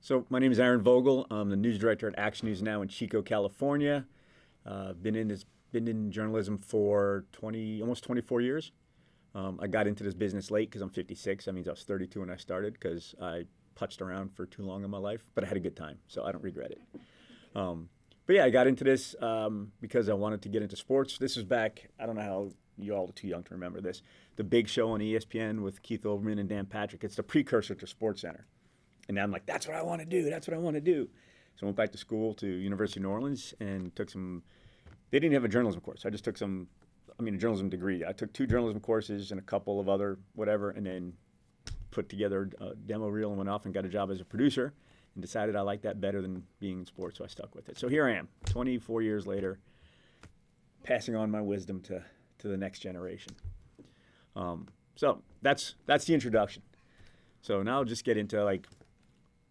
So my name is Aaron Vogel. I'm the news director at Action News Now in Chico, California. Been in journalism for almost 24 years. I got into this business late because I'm 56. That means I was 32 when I started because I putzed around for too long in my life, but I had a good time, so I don't regret it. But yeah, I got into this because I wanted to get into sports. This was back, I don't know how you all are too young to remember this, the big show on ESPN with Keith Olbermann and Dan Patrick. It's the precursor to SportsCenter. And now I'm like, that's what I want to do. That's what I want to do. So I went back to school to University of New Orleans and took some. They didn't have a journalism course. I just took a journalism degree. I took 2 journalism courses and a couple of other whatever, and then put together a demo reel and went off and got a job as a producer and decided I liked that better than being in sports, so I stuck with it. So here I am, 24 years later, passing on my wisdom to the next generation. So that's the introduction. So now I'll just get into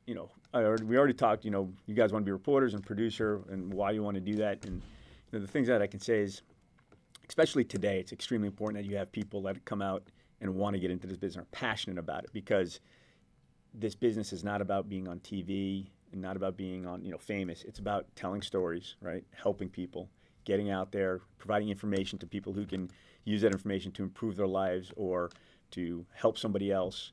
we already talked, you guys want to be reporters and producer and why you want to do that. And the things that I can say is, especially today, it's extremely important that you have people that come out and want to get into this business, are passionate about it, because this business is not about being on TV and not about being on, famous. It's about telling stories, right? Helping people, getting out there, providing information to people who can use that information to improve their lives or to help somebody else.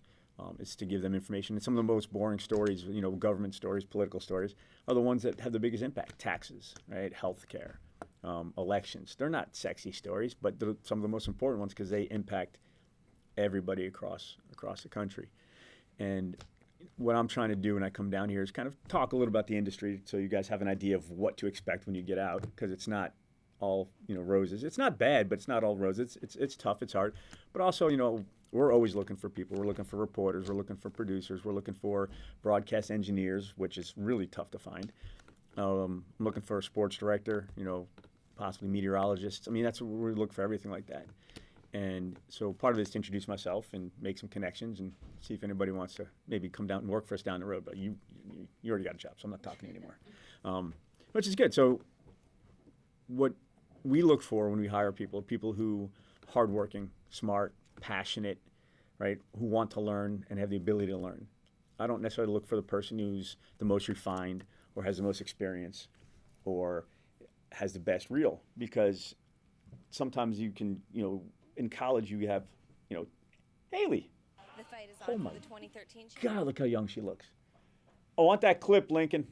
Is to give them information. And some of the most boring stories, government stories, political stories, are the ones that have the biggest impact. Taxes, right? Healthcare, elections. They're not sexy stories, but they're some of the most important ones because they impact everybody across the country. And what I'm trying to do when I come down here is kind of talk a little about the industry so you guys have an idea of what to expect when you get out, because it's not all roses. It's not bad, but it's not all roses. It's tough, it's hard. But also, we're always looking for people. We're looking for reporters. We're looking for producers. We're looking for broadcast engineers, which is really tough to find. I'm looking for a sports director, possibly meteorologists. That's what we look for, everything like that. And so part of it is to introduce myself and make some connections and see if anybody wants to maybe come down and work for us down the road. But you already got a job, so I'm not talking anymore, which is good. So what we look for when we hire people who are hardworking, smart, passionate, right, who want to learn and have the ability to learn. I don't necessarily look for the person who's the most refined or has the most experience or has the best reel, because sometimes you can, in college you have, Haley. The fight is on for the 2013 show. God, look how young she looks. Oh, want that clip, Lincoln?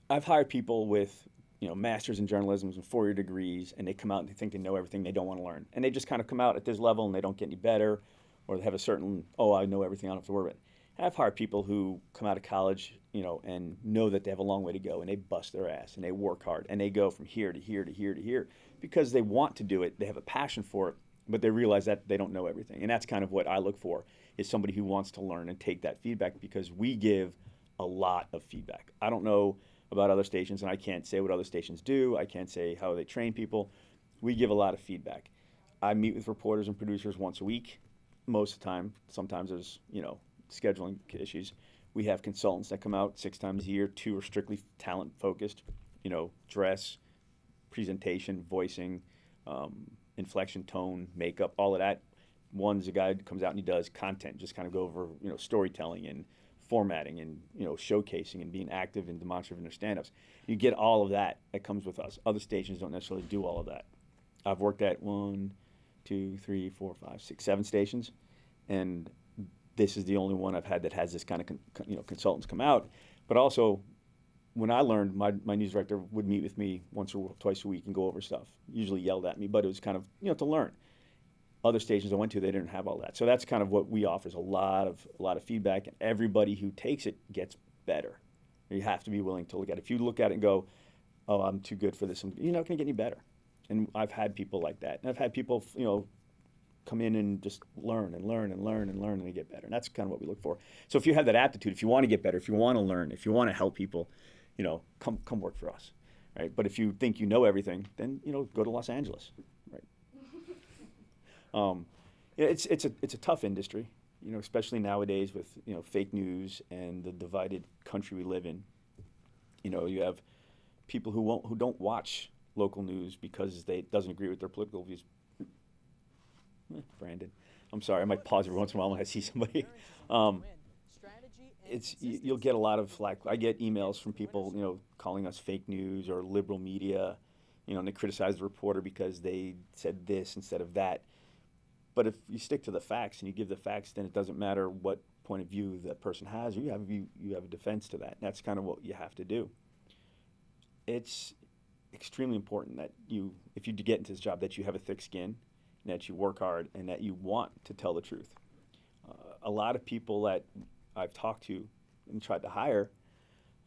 I've hired people with masters in journalism and 4-year degrees, and they come out and they think they know everything. They don't want to learn, and they just kind of come out at this level and they don't get any better, or they have a certain, I know everything, I don't have to worry about it. I've hired people who come out of college, and know that they have a long way to go, and they bust their ass and they work hard and they go from here to here to here to here because they want to do it. They have a passion for it, but they realize that they don't know everything, and that's kind of what I look for, is somebody who wants to learn and take that feedback, because we give a lot of feedback. I don't know about other stations, and I can't say what other stations do. I can't say how they train people. We give a lot of feedback. I meet with reporters and producers once a week, most of the time. Sometimes there's, scheduling issues. We have consultants that come out 6 times a year. 2 are strictly talent focused, dress, presentation, voicing, inflection, tone, makeup, all of that. One's a guy who comes out and he does content, just kind of go over, storytelling and formatting and showcasing and being active and demonstrative in their stand-ups. You get all of that comes with us. Other stations don't necessarily do all of that. I've worked at 1, 2, 3, 4, 5, 6, 7 stations, and this is the only one I've had that has this kind of consultants come out. But also, when I learned, my news director would meet with me once or twice a week and go over stuff. Usually yelled at me, but it was kind of to learn. Other stations I went to, they didn't have all that. So that's kind of what we offer, is a lot of feedback, and everybody who takes it gets better. You have to be willing to look at it. If you look at it and go, oh, I'm too good for this, you're not going to get any better. And I've had people like that. And I've had people, come in and just learn and learn and learn and learn, and they get better. And that's kind of what we look for. So if you have that aptitude, if you want to get better, if you want to learn, if you want to help people, come work for us, right? But if you think you know everything, then, go to Los Angeles, right? It's a tough industry, especially nowadays with fake news and the divided country we live in. You have people who don't watch local news because it doesn't agree with their political views. Brandon, I'm sorry, I might pause every once in a while when I see somebody. Um, you'll get a lot of flack. I get emails from people, calling us fake news or liberal media, and they criticize the reporter because they said this instead of that. But if you stick to the facts and you give the facts, then it doesn't matter what point of view that person has. You have a defense to that. And that's kind of what you have to do. It's extremely important that if you get into this job, that you have a thick skin, and that you work hard, and that you want to tell the truth. A lot of people that I've talked to and tried to hire,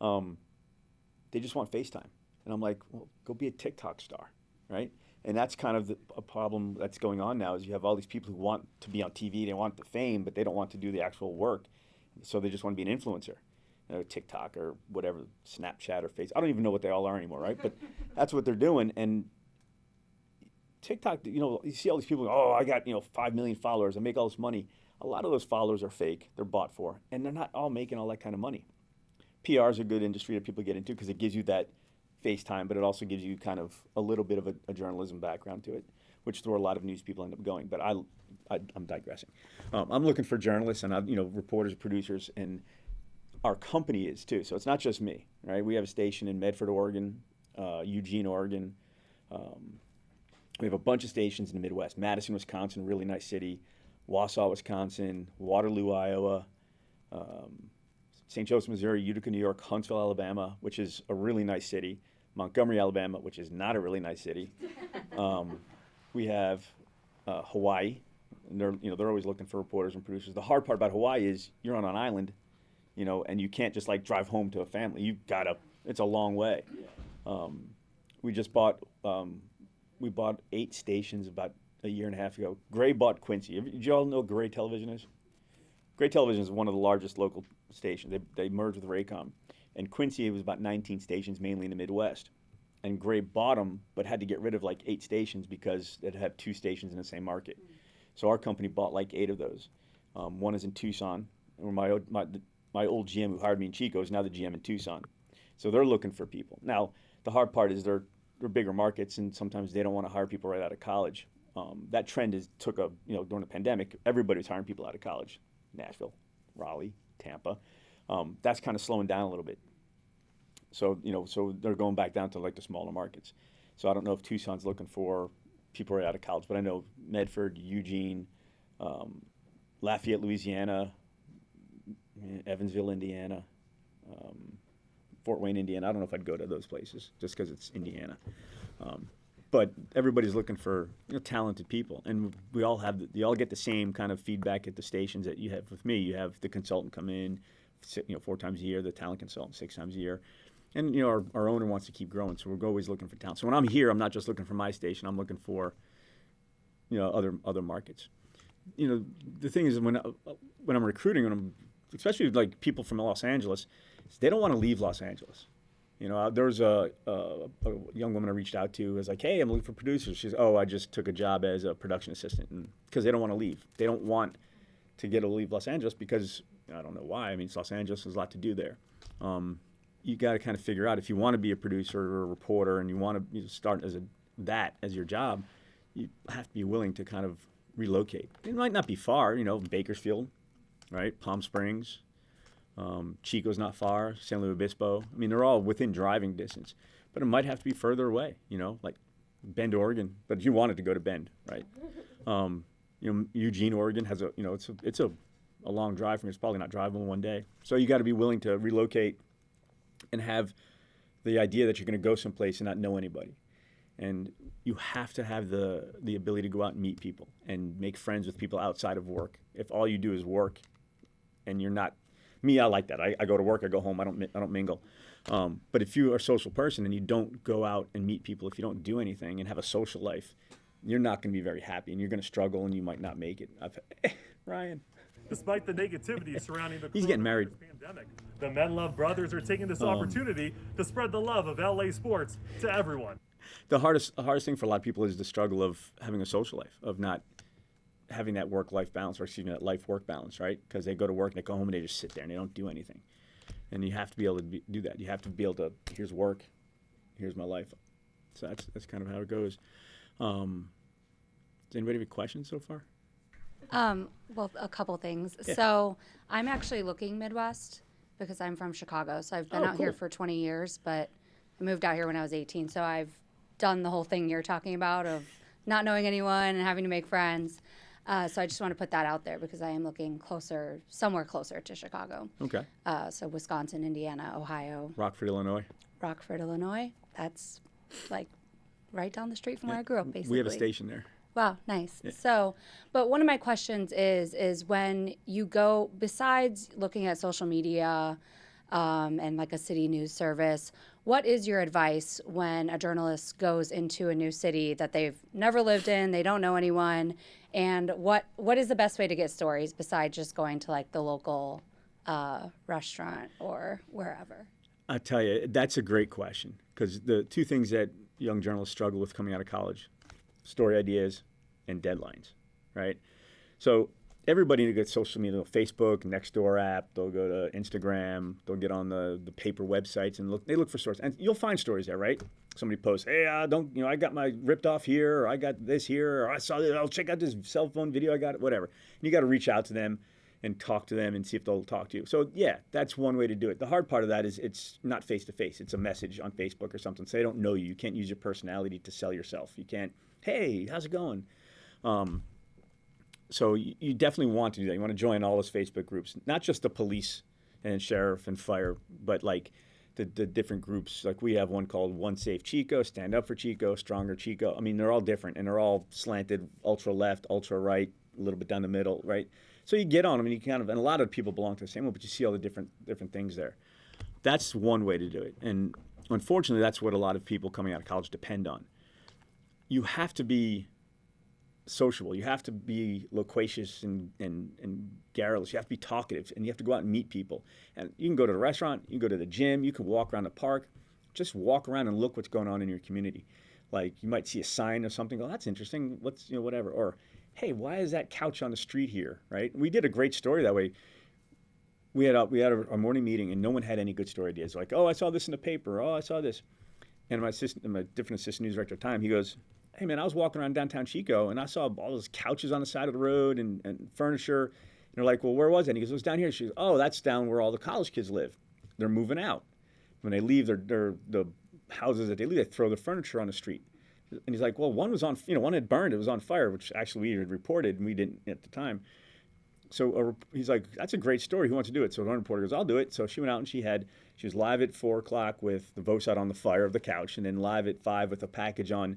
they just want FaceTime. And I'm like, well, go be a TikTok star, right? And that's kind of a problem that's going on now is you have all these people who want to be on TV, they want the fame, but they don't want to do the actual work. So they just want to be an influencer, TikTok or whatever, Snapchat or Facebook. I don't even know what they all are anymore, right? But that's what they're doing. And TikTok, you see all these people, I got, 5 million followers, I make all this money. A lot of those followers are fake, they're bought for, and they're not all making all that kind of money. PR is a good industry that people get into because it gives you that FaceTime, but it also gives you kind of a little bit of a journalism background to it, which is where a lot of news people end up going. But I'm digressing. I'm looking for journalists and reporters, producers, and our company is too. So it's not just me, right? We have a station in Medford, Oregon, Eugene, Oregon. We have a bunch of stations in the Midwest. Madison, Wisconsin, really nice city. Wausau, Wisconsin. Waterloo, Iowa. St. Joseph, Missouri, Utica, New York, Huntsville, Alabama, which is a really nice city, Montgomery, Alabama, which is not a really nice city. We have Hawaii, and they're always looking for reporters and producers. The hard part about Hawaii is you're on an island, and you can't just drive home to a family. It's a long way. We just bought 8 stations about a year and a half ago. Gray bought Quincy. Did you all know what Gray Television is? Gray Television is one of the largest local stations. They merged with Raycom. And Quincy was about 19 stations, mainly in the Midwest. And Gray bought them, but had to get rid of 8 stations because it had 2 stations in the same market. So our company bought 8 of those. One is in Tucson, where my old GM who hired me in Chico is now the GM in Tucson. So they're looking for people. Now, the hard part is they're bigger markets, and sometimes they don't want to hire people right out of college. That trend during the pandemic, everybody was hiring people out of college. Nashville, Raleigh, Tampa. That's kind of slowing down a little bit. So, so they're going back down to the smaller markets. So I don't know if Tucson's looking for people right out of college, but I know Medford, Eugene, Lafayette, Louisiana, Evansville, Indiana, Fort Wayne, Indiana. I don't know if I'd go to those places just because it's Indiana. But everybody's looking for talented people, and you all get the same kind of feedback at the stations that you have with me. You have the consultant come in, 4 times a year, the talent consultant 6 times a year, and our owner wants to keep growing, so we're always looking for talent. So when I'm here, I'm not just looking for my station. I'm looking for other markets. The thing is when I'm recruiting, especially people from Los Angeles, they don't want to leave Los Angeles. There's a young woman I reached out to who was like, hey, I'm looking for producers. She's, I just took a job as a production assistant. Because they don't want to leave. They don't want to leave Los Angeles because, I don't know why. I mean, it's Los Angeles. There's a lot to do there. You got to kind of figure out if you want to be a producer or a reporter and you want to start as your job, you have to be willing to kind of relocate. It might not be far, Bakersfield, right? Palm Springs. Chico's not far, San Luis Obispo. I mean, they're all within driving distance, but it might have to be further away, like Bend, Oregon. But you wanted to go to Bend, right? Eugene, Oregon has it's a long drive from me. It's probably not drivable in one day. So you got to be willing to relocate and have the idea that you're going to go someplace and not know anybody. And you have to have the ability to go out and meet people and make friends with people outside of work. If all you do is work and you're not, me, I like that. I go to work, I go home, I don't mingle. But if you are a social person and you don't go out and meet people, if you don't do anything and have a social life, you're not going to be very happy and you're going to struggle and you might not make it. Ryan. Despite the negativity surrounding the He's getting married. Pandemic, the Men Love brothers are taking this opportunity to spread the love of LA sports to everyone. The hardest thing for a lot of people is the struggle of having a social life, of not having that work-life balance, or that life-work balance, right? Because they go to work and they go home and they just sit there and they don't do anything. And you have to be able to do that. You have to be able to, here's work, here's my life. So that's kind of how it goes. Does anybody have any questions so far? Well, a couple things. Yeah. So I'm actually looking Midwest because I'm from Chicago. So I've been out here cool. for 20 years, but I moved out here when I was 18. So I've done the whole thing you're talking about of not knowing anyone and having to make friends. So I just want to put that out there because I am looking somewhere closer to Chicago. Okay. So Wisconsin, Indiana, Ohio, Rockford, Illinois. Rockford, Illinois. That's like right down the street from where I grew up, basically. We have a station there. Wow, nice. So, but one of my questions is when you go, besides looking at social media and like a city news service, what is your advice when a journalist goes into a new city that they've never lived in, they don't know anyone, and what is the best way to get stories besides just going to like the local restaurant or wherever? I tell you, that's a great question because the two things that young journalists struggle with coming out of college, story ideas and deadlines, right? So everybody gets social media, Facebook, Nextdoor app, they'll go to Instagram, they'll get on the paper websites and they look for stories. And you'll find stories there, right? Somebody posts, hey, I got my ripped off here, or I got this here, or I saw this, I'll check out this cell phone video, I got it, whatever. And you got to reach out to them and talk to them and see if they'll talk to you. So yeah, that's one way to do it. The hard part of that is it's not face-to-face. It's a message on Facebook or something. So they don't know you. You can't use your personality to sell yourself. You can't, hey, how's it going? So you definitely want to do that. You want to join all those Facebook groups, not just the police and sheriff and fire, but like the different groups. Like we have one called One Safe Chico, Stand Up for Chico, Stronger Chico. I mean, they're all different and they're all slanted, ultra left, ultra right, a little bit down the middle, right? So you get on them and you kind of, and a lot of people belong to the same one, but you see all the different things there. That's one way to do it. And unfortunately, that's what a lot of people coming out of college depend on. You have to be sociable. You have to be loquacious and garrulous. You have to be talkative, and you have to go out and meet people. And you can go to the restaurant, you can go to the gym, you can walk around the park. Just walk around and look what's going on in your community. Like you might see a sign or something. Oh, that's interesting. What's whatever. Or hey, why is that couch on the street here? Right? We did a great story that way. We had a morning meeting, and no one had any good story ideas. Like, oh, I saw this in the paper. Oh, I saw this. And my different assistant news director at the time, he goes, hey, man, I was walking around downtown Chico, and I saw all those couches on the side of the road and furniture. And they're like, well, where was that? And he goes, it was down here. She goes, oh, that's down where all the college kids live. They're moving out. When they leave the houses that they leave, they throw the furniture on the street. And he's like, well, one was one had burned. It was on fire, which actually we had reported, and we didn't at the time. So he's like, that's a great story. Who wants to do it? So the reporter goes, I'll do it. So she went out and she was live at 4 o'clock with the votes out on the fire of the couch, and then live at 5 with a package on,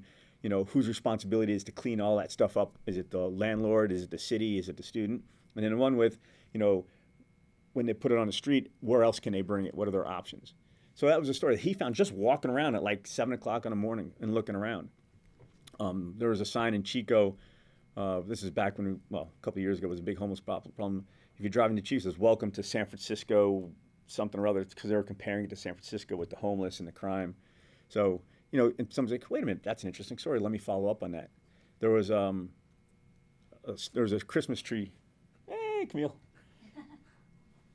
whose responsibility is to clean all that stuff up. Is it the landlord? Is it the city? Is it the student? And then one with, when they put it on the street, where else can they bring it? What are their options? So that was a story that he found just walking around at like 7 o'clock in the morning and looking around. There was a sign in Chico. This is back when, a couple of years ago, it was a big homeless problem. If you're driving to Chico, it says, welcome to San Francisco, something or other, because they were comparing it to San Francisco with the homeless and the crime. So, and someone's like, wait a minute, that's an interesting story. Let me follow up on that. There was a Christmas tree. Hey, Camille.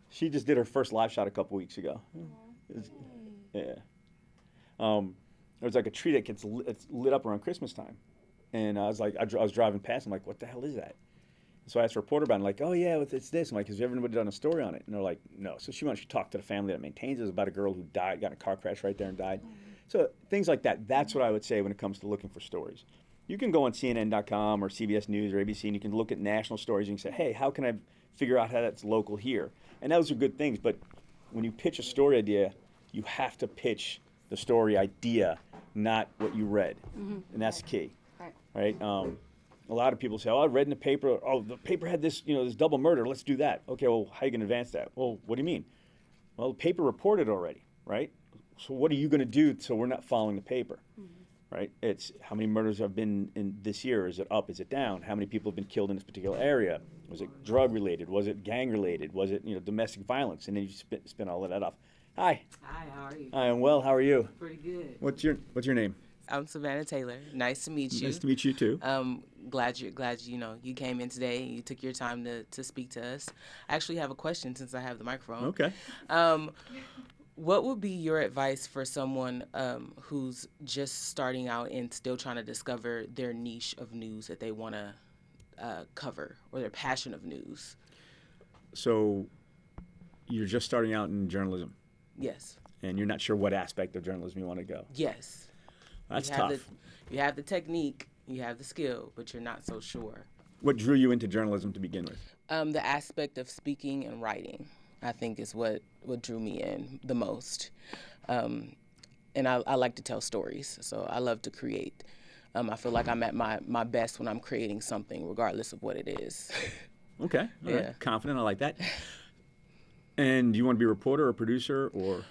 She just did her first live shot a couple weeks ago. Yeah. There was like a tree that gets lit up around Christmas time. And I was like, I was driving past. I'm like, what the hell is that? So I asked a reporter about it. I'm like, oh, yeah, it's this. I'm like, has everybody done a story on it? And they're like, no. So she talked to the family that maintains it. It was about a girl who died, got in a car crash right there and died. So things like that. That's what I would say when it comes to looking for stories. You can go on CNN.com or CBS News or ABC, and you can look at national stories and you can say, hey, how can I figure out how that's local here? And those are good things. But when you pitch a story idea, you have to pitch the story idea, not what you read. Mm-hmm. And that's the key. Right? A lot of people say, oh, I read in the paper, oh, the paper had this, this double murder, let's do that. Okay, well, how are you going to advance that? Well, what do you mean? Well, the paper reported already, right? So what are you going to do so we're not following the paper, right? It's how many murders have been in this year? Is it up? Is it down? How many people have been killed in this particular area? Was it drug-related? Was it gang-related? Was it, domestic violence? And then you spin all of that off. Hi. Hi, how are you? I am well. How are you? Pretty good. What's your name? I'm Savannah Taylor. Nice to meet you. Nice to meet you too. Glad you came in today and you took your time to speak to us. I actually have a question since I have the microphone. Okay. What would be your advice for someone who's just starting out and still trying to discover their niche of news that they want to cover or their passion of news. So you're just starting out in journalism, Yes. and you're not sure what aspect of journalism you want to go. Yes. That's You have tough. You have the technique, you have the skill, but you're not so sure. What drew you into journalism to begin with? The aspect of speaking and writing, I think, is what drew me in the most. And I like to tell stories, so I love to create. I feel like I'm at my best when I'm creating something, regardless of what it is. Okay, all right. Yeah. Confident, I like that. And do you want to be a reporter or producer or?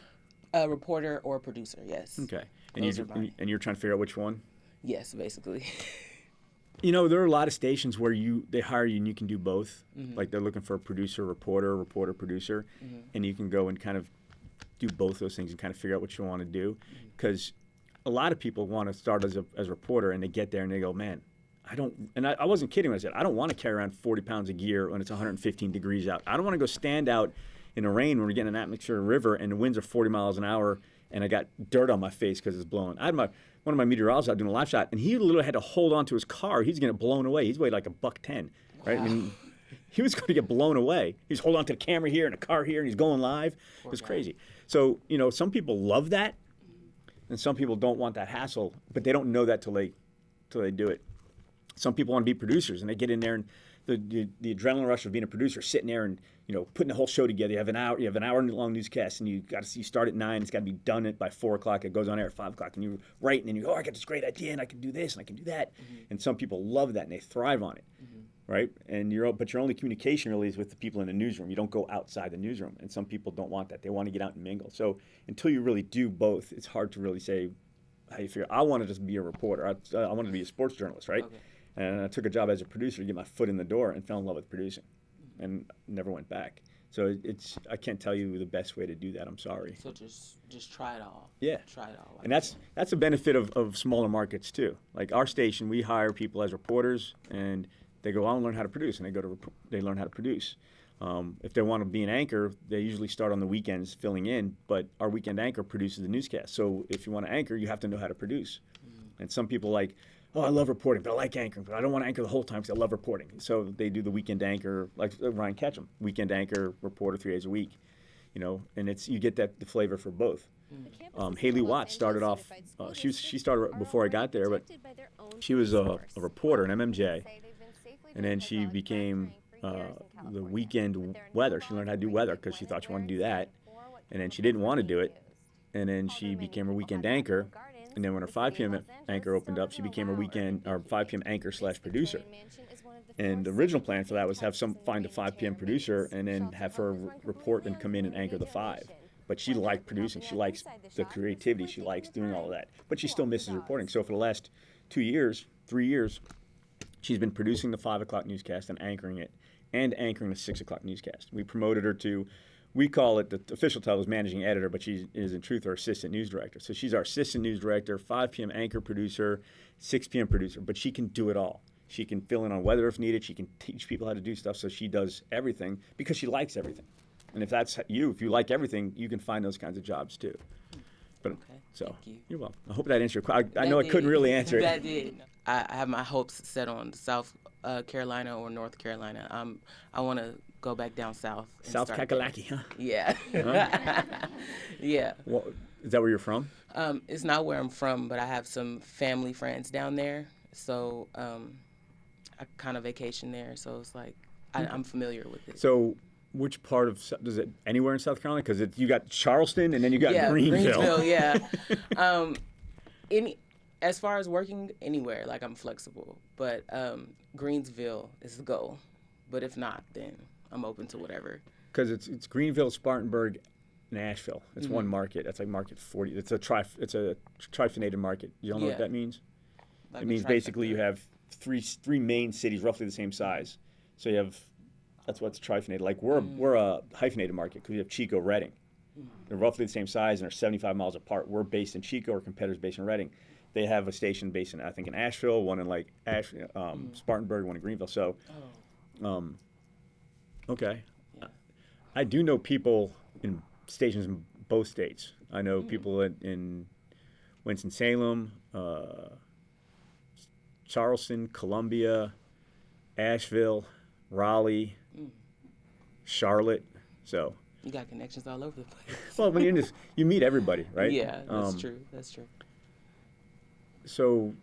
A reporter or a producer, yes. Okay, and Those are mine. you're trying to figure out which one? Yes, basically. You know, there are a lot of stations where they hire you and you can do both. Mm-hmm. Like they're looking for a producer, reporter, producer, and you can go and kind of do both those things and kind of figure out what you want to do. Because a lot of people want to start as a reporter and they get there and they go, man, I wasn't kidding when I said, I don't want to carry around 40 pounds of gear when it's 115 degrees out. I don't want to go stand out in the rain when we're getting an atmospheric river and the winds are 40 miles an hour and I got dirt on my face because it's blowing. I had one of my meteorologists out doing a live shot, and he literally had to hold on to his car. He's going to get blown away. He's weighed like $110, right? Wow. I mean, he was going to get blown away. He's holding on to the camera here and a car here, and he's going live. It was crazy. So, you know, some people love that, and some people don't want that hassle, but they don't know that till they do it. Some people want to be producers, and they get in there, and the adrenaline rush of being a producer, sitting there and, you know, putting the whole show together. You have an hour long newscast, and you start at 9. It's got to be done by 4 o'clock. It goes on air at 5 o'clock, and you write, and then I got this great idea, and I can do this, and I can do that. And some people love that, and they thrive on it, right? And but your only communication really is with the people in the newsroom. You don't go outside the newsroom, and some people don't want that. They want to get out and mingle. So until you really do both, it's hard to really say how you figure. I want to just be a reporter. I wanted to be a sports journalist, right? Okay. And I took a job as a producer to get my foot in the door and fell in love with producing and never went back. So I can't tell you the best way to do that. I'm sorry. So just try it all. Yeah. Try it all. And that's a benefit of smaller markets too. Like our station, we hire people as reporters and they go, I want to learn how to produce, and they learn how to produce. If they want to be an anchor, they usually start on the weekends filling in, but our weekend anchor produces the newscast. So if you want to anchor, you have to know how to produce. And some people like, oh, I love reporting, but I like anchoring, but I don't want to anchor the whole time because I love reporting. So they do the weekend anchor, like Ryan Ketchum, weekend anchor, reporter 3 days a week, you know, and you get the flavor for both. Haley Watts started off, she started before I got there, but she was a reporter, an MMJ, and then she became the weekend weather. She learned how to do weather because she thought she wanted to do that, and then she didn't want to do it, and then she became a weekend anchor. And then when her 5 p.m. anchor opened up, she became her 5 p.m. anchor / producer. And the original plan for that was find a 5 p.m. producer and then have her report and come in and anchor the 5. But she liked producing. She likes the creativity. She likes doing all of that. But she still misses reporting. So for the last 3 years, she's been producing the 5 o'clock newscast and anchoring it, and anchoring the 6 o'clock newscast. We promoted her to, we call it, the official title is managing editor, but she is in truth our assistant news director. So she's our assistant news director, 5 p.m. anchor producer, 6 p.m. producer, but she can do it all. She can fill in on weather if needed. She can teach people how to do stuff. So she does everything because she likes everything. And if that's you, if you like everything, you can find those kinds of jobs too. But Okay, so thank you. You're welcome. I hope that answered your question. I That know I did. couldn't really answer it. That did. I have my hopes set on South Carolina or North Carolina. I want to go back down south. And South start there. Kakalaki, huh? Yeah. Yeah. Well, is that where you're from? It's not where I'm from, but I have some family friends down there. So I kind of vacation there. So it's like I'm familiar with it. So which part of, does it anywhere in South Carolina? Because you got Charleston and then you got Greenville. Yeah. As far as working anywhere, like I'm flexible. But Greensville is the goal. But if not, then I'm open to whatever. Because it's Greenville, Spartanburg, Nashville. It's one market. That's like market 40. It's a trifinated market. You don't know what that means? Like It means basically you have three main cities roughly the same size. So you have, that's what's trifinated. Like we're a hyphenated market because we have Chico, Reading. They're roughly the same size and are 75 miles apart. We're based in Chico. Our competitors based in Reading. They have a station based in, I think, in Asheville, one in like Spartanburg, one in Greenville. So, okay. Yeah. I do know people in stations in both states. I know people in Winston-Salem, Charleston, Columbia, Asheville, Raleigh, Charlotte. So, You got connections all over the place. well, when you're in this, you meet everybody, right? Yeah, that's true. That's true. So,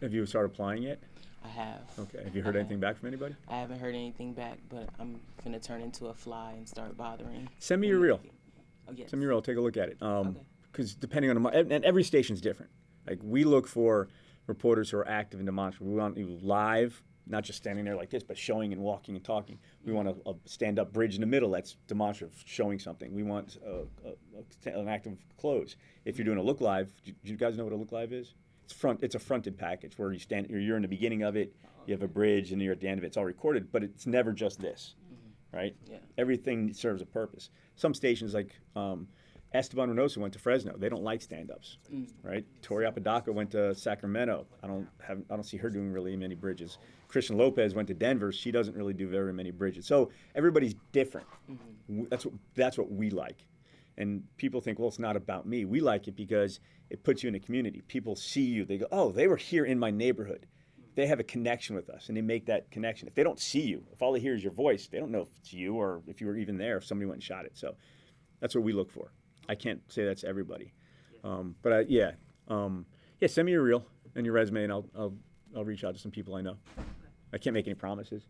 have you started applying yet? I have. Okay. Have you heard anything back from anybody? I haven't heard anything back, but I'm finna turn into a fly and start bothering. Send me your reel. Oh, yes. Send me your reel. Take a look at it. Okay. Because depending on and every station's different. Like we look for reporters who are active and demonstrative. We want you live, not just standing there like this, but showing and walking and talking. We want a stand-up bridge in the middle that's demonstrative, showing something. We want an active close. If you're doing a look live, do you guys know what a look live is? It's a fronted package where you're in the beginning of it, you have a bridge, and you're at the end of it. It's all recorded, but it's never just this, right? Yeah. Everything serves a purpose. Some stations like Esteban Reynoso went to Fresno. They don't like stand-ups, right? Tori Apodaca went to Sacramento. I don't see her doing really many bridges. Christian Lopez went to Denver. She doesn't really do very many bridges. So everybody's different. That's what we like. And people think, well, it's not about me. We like it because it puts you in a community. People see you. They go, oh, they were here in my neighborhood. They have a connection with us, and they make that connection. If they don't see you, if all they hear is your voice, they don't know if it's you or if you were even there, if somebody went and shot it. So that's what we look for. I can't say that's everybody. Send me your reel and your resume, and I'll reach out to some people I know. I can't make any promises.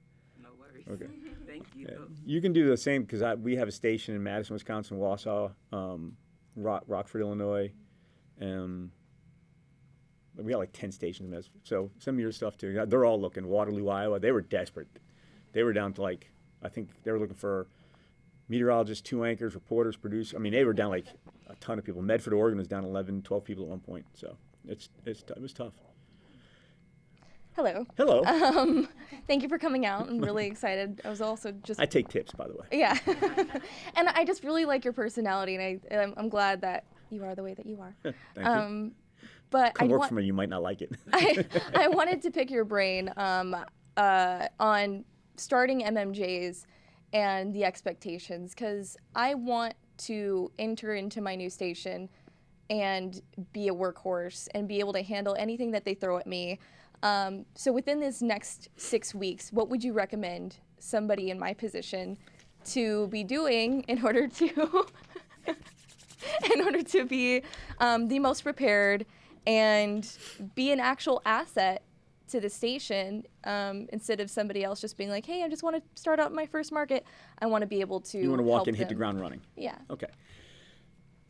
No worries. Okay. Thank you. Yeah. You can do the same because we have a station in Madison, Wisconsin, Wausau, Rockford, Illinois, and we got like 10 stations in Madison. So send me your stuff too. They're all looking. Waterloo, Iowa. They were desperate. They were down to I think they were looking for meteorologists, 2 anchors, reporters, producers. I mean, they were down like a ton of people. Medford, Oregon was down 11, 12 people at one point. So it was tough. Hello. Hello. Thank you for coming out. I'm really excited. I was also just. I take tips, by the way. Yeah. And I just really like your personality, and I'm glad that you are the way that you are. Thank you. But Come work for me. You might not like it. I wanted to pick your brain on starting MMJs and the expectations, because I want to enter into my new station and be a workhorse and be able to handle anything that they throw at me. So within this next 6 weeks, what would you recommend somebody in my position to be doing in order to be the most prepared and be an actual asset to the station, instead of somebody else just being like, hey, I just want to start out my first market. I want to be able to You want to walk in, help hit the them. ground running. Yeah. Okay.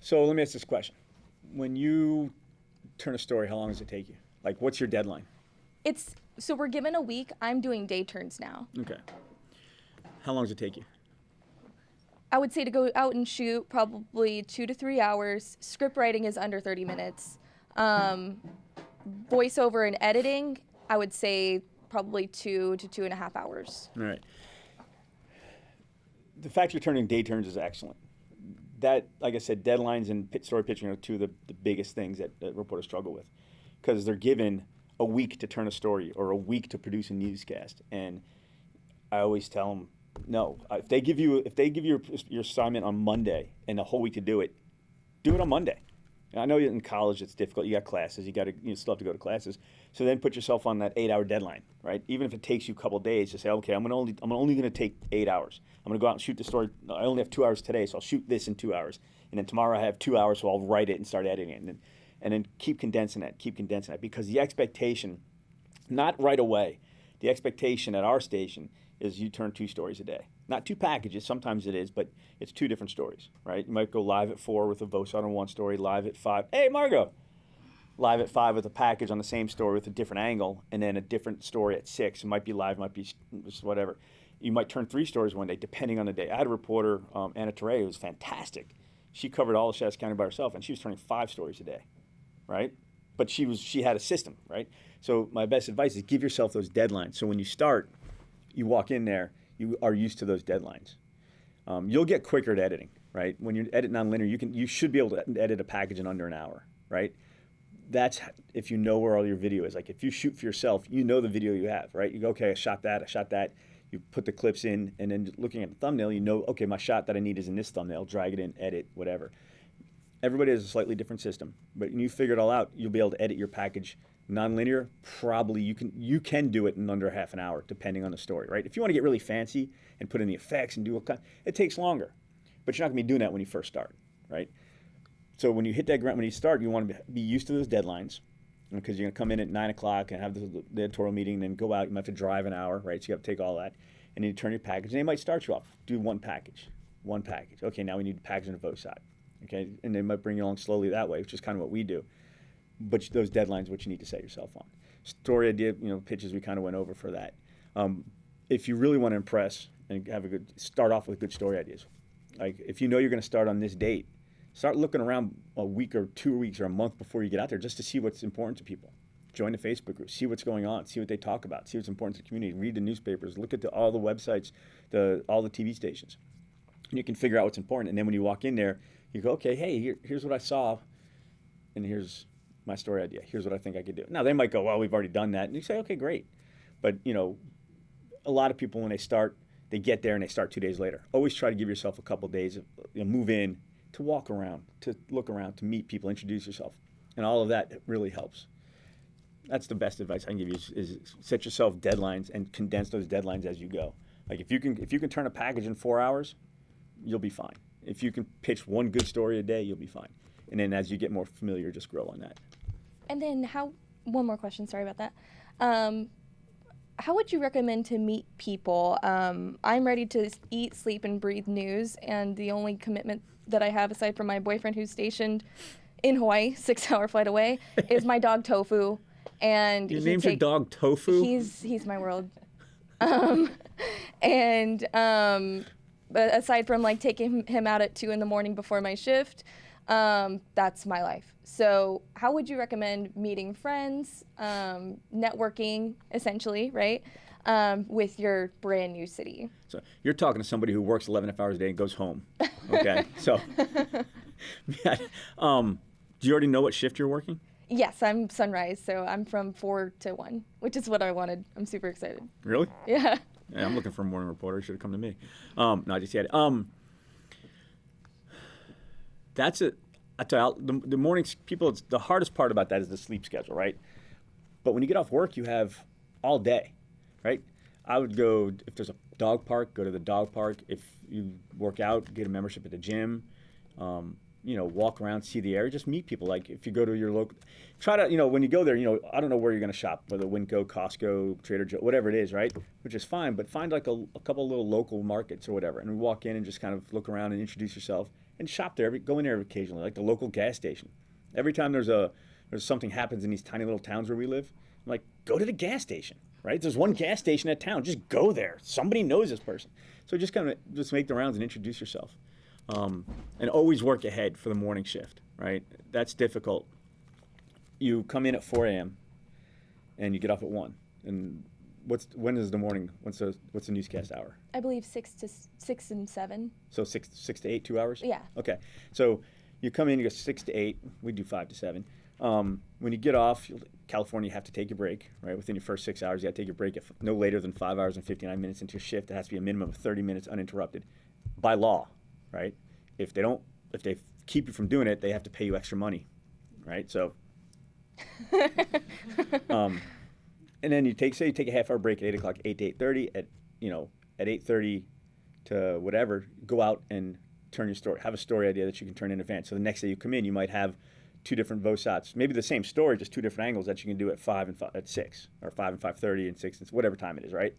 So let me ask this question. When you turn a story, how long does it take you? Like, what's your deadline? So we're given a week. I'm doing day turns now. Okay. How long does it take you? I would say to go out and shoot probably 2 to 3 hours. Script writing is under 30 minutes. Voiceover and editing, I would say probably 2 to 2.5 hours. All right. The fact you're turning day turns is excellent. That, like I said, deadlines and story pitching are two of the biggest things that reporters struggle with, because they're given a week to turn a story or a week to produce a newscast. And I always tell them, no. If they give you your assignment on Monday and a whole week to do it on Monday. And I know in college it's difficult. You got classes. You still have to go to classes. So then put yourself on that 8-hour deadline, right? Even if it takes you a couple of days to say, okay, I'm only going to take 8 hours. I'm going to go out and shoot the story. I only have 2 hours today, so I'll shoot this in 2 hours. And then tomorrow I have 2 hours, so I'll write it and start editing it. And then keep condensing that, because the expectation, not right away, the expectation at our station is you turn 2 stories a day. Not 2 packages, sometimes it is, but it's 2 different stories, right? You might go live at 4 with a voice on one story, live at 5. Hey, Margot! Live at 5 with a package on the same story with a different angle, and then a different story at 6. It might be live, might be just whatever. You might turn 3 stories one day, depending on the day. I had a reporter, Anna Teray, who was fantastic. She covered all of Shasta County by herself, and she was turning 5 stories a day, right? But she had a system, right? So my best advice is give yourself those deadlines. So when you start, you walk in there, you are used to those deadlines. You'll get quicker at editing, right? When you edit nonlinear, you should be able to edit a package in under an hour, right? That's if you know where all your video is. Like if you shoot for yourself, you know the video you have, right? You go, okay, I shot that. You put the clips in, and then looking at the thumbnail, you know, okay, my shot that I need is in this thumbnail. Drag it in, edit, whatever. Everybody has a slightly different system, but when you figure it all out, you'll be able to edit your package Nonlinear, probably you can do it in under half an hour, depending on the story, right? If you want to get really fancy and put in the effects and do all kind, it takes longer. But you're not going to be doing that when you first start, right? So when you hit that ground, when you start, you want to be used to those deadlines, because you're going to come in at 9 o'clock and have the editorial meeting, and then go out. You might have to drive an hour, right? So you have to take all that, and then you turn your package. And they might start you off, do one package. Okay, now we need to package in a vote side, okay? And they might bring you along slowly that way, which is kind of what we do. But those deadlines, what you need to set yourself on. Story idea, pitches, we kind of went over for that. If you really want to impress and start off with good story ideas. Like, if you know you're going to start on this date, start looking around a week or 2 weeks or a month before you get out there, just to see what's important to people. Join the Facebook group, see what's going on, see what they talk about, see what's important to the community, read the newspapers, look at all the websites, all the TV stations. And you can figure out what's important. And then when you walk in there, you go, okay, hey, here's what I saw, and here's my story idea. Here's what I think I could do. Now, they might go, well, we've already done that. And you say, okay, great. But, a lot of people, when they start, they get there and they start 2 days later. Always try to give yourself a couple days, move in, to walk around, to look around, to meet people, introduce yourself. And all of that really helps. That's the best advice I can give you is set yourself deadlines and condense those deadlines as you go. Like, if you can turn a package in 4 hours, you'll be fine. If you can pitch one good story a day, you'll be fine. And then as you get more familiar, just grow on that. And then one more question, sorry about that. How would you recommend to meet people? I'm ready to eat, sleep, and breathe news, and the only commitment that I have, aside from my boyfriend who's stationed in Hawaii, 6-hour flight away, is my dog Tofu. And your name's your dog Tofu? He's my world. But aside from taking him out at 2 a.m. before my shift, that's my life. So how would you recommend meeting friends, networking, essentially, right, with your brand new city? So you're talking to somebody who works 11 hours a day and goes home. Okay. So do you already know what shift you're working? Yes, I'm sunrise, so I'm from 4 to 1, which is what I wanted. I'm super excited. Really? Yeah. Yeah, I'm looking for a morning reporter. Should have come to me. No, I just had it. That's it. I tell you, the mornings, people, the hardest part about that is the sleep schedule, right? But when you get off work, you have all day, right? I would go, if there's a dog park, go to the dog park. If you work out, get a membership at the gym. Walk around, see the area, just meet people. Like, if you go to your local, try to, when you go there, I don't know where you're going to shop, whether Winco, Costco, Trader Joe, whatever it is, right? Which is fine, but find like a couple little local markets or whatever, and walk in and just kind of look around and introduce yourself and shop there. Go in there occasionally, like the local gas station. Every time there's something happens in these tiny little towns where we live, I'm like, go to the gas station, right? There's one gas station at town. Just go there. Somebody knows this person. So just kind of just make the rounds and introduce yourself. And always work ahead for the morning shift, right? That's difficult. You come in at 4 a.m. and you get off at 1. And when is the morning? What's the newscast hour? I believe 6 and 7. So 6 to 8, 2 hours? Yeah. Okay. So you come in, you go 6 to 8. We do 5 to 7. When you get off, California, you have to take your break, right? Within your first 6 hours, you got to take your break at no later than 5 hours and 59 minutes into your shift. It has to be a minimum of 30 minutes uninterrupted by law, right? If they keep you from doing it, they have to pay you extra money, right? So, and then you take a half-hour break at 8 o'clock, 8 to 8:30. At 8:30 to whatever, go out and turn your story. Have a story idea that you can turn in advance. So the next day you come in, you might have 2 different VOSATs, maybe the same story, just 2 different angles that you can do at 5 and at 6, or 5 and 5:30 and 6 and whatever time it is, right?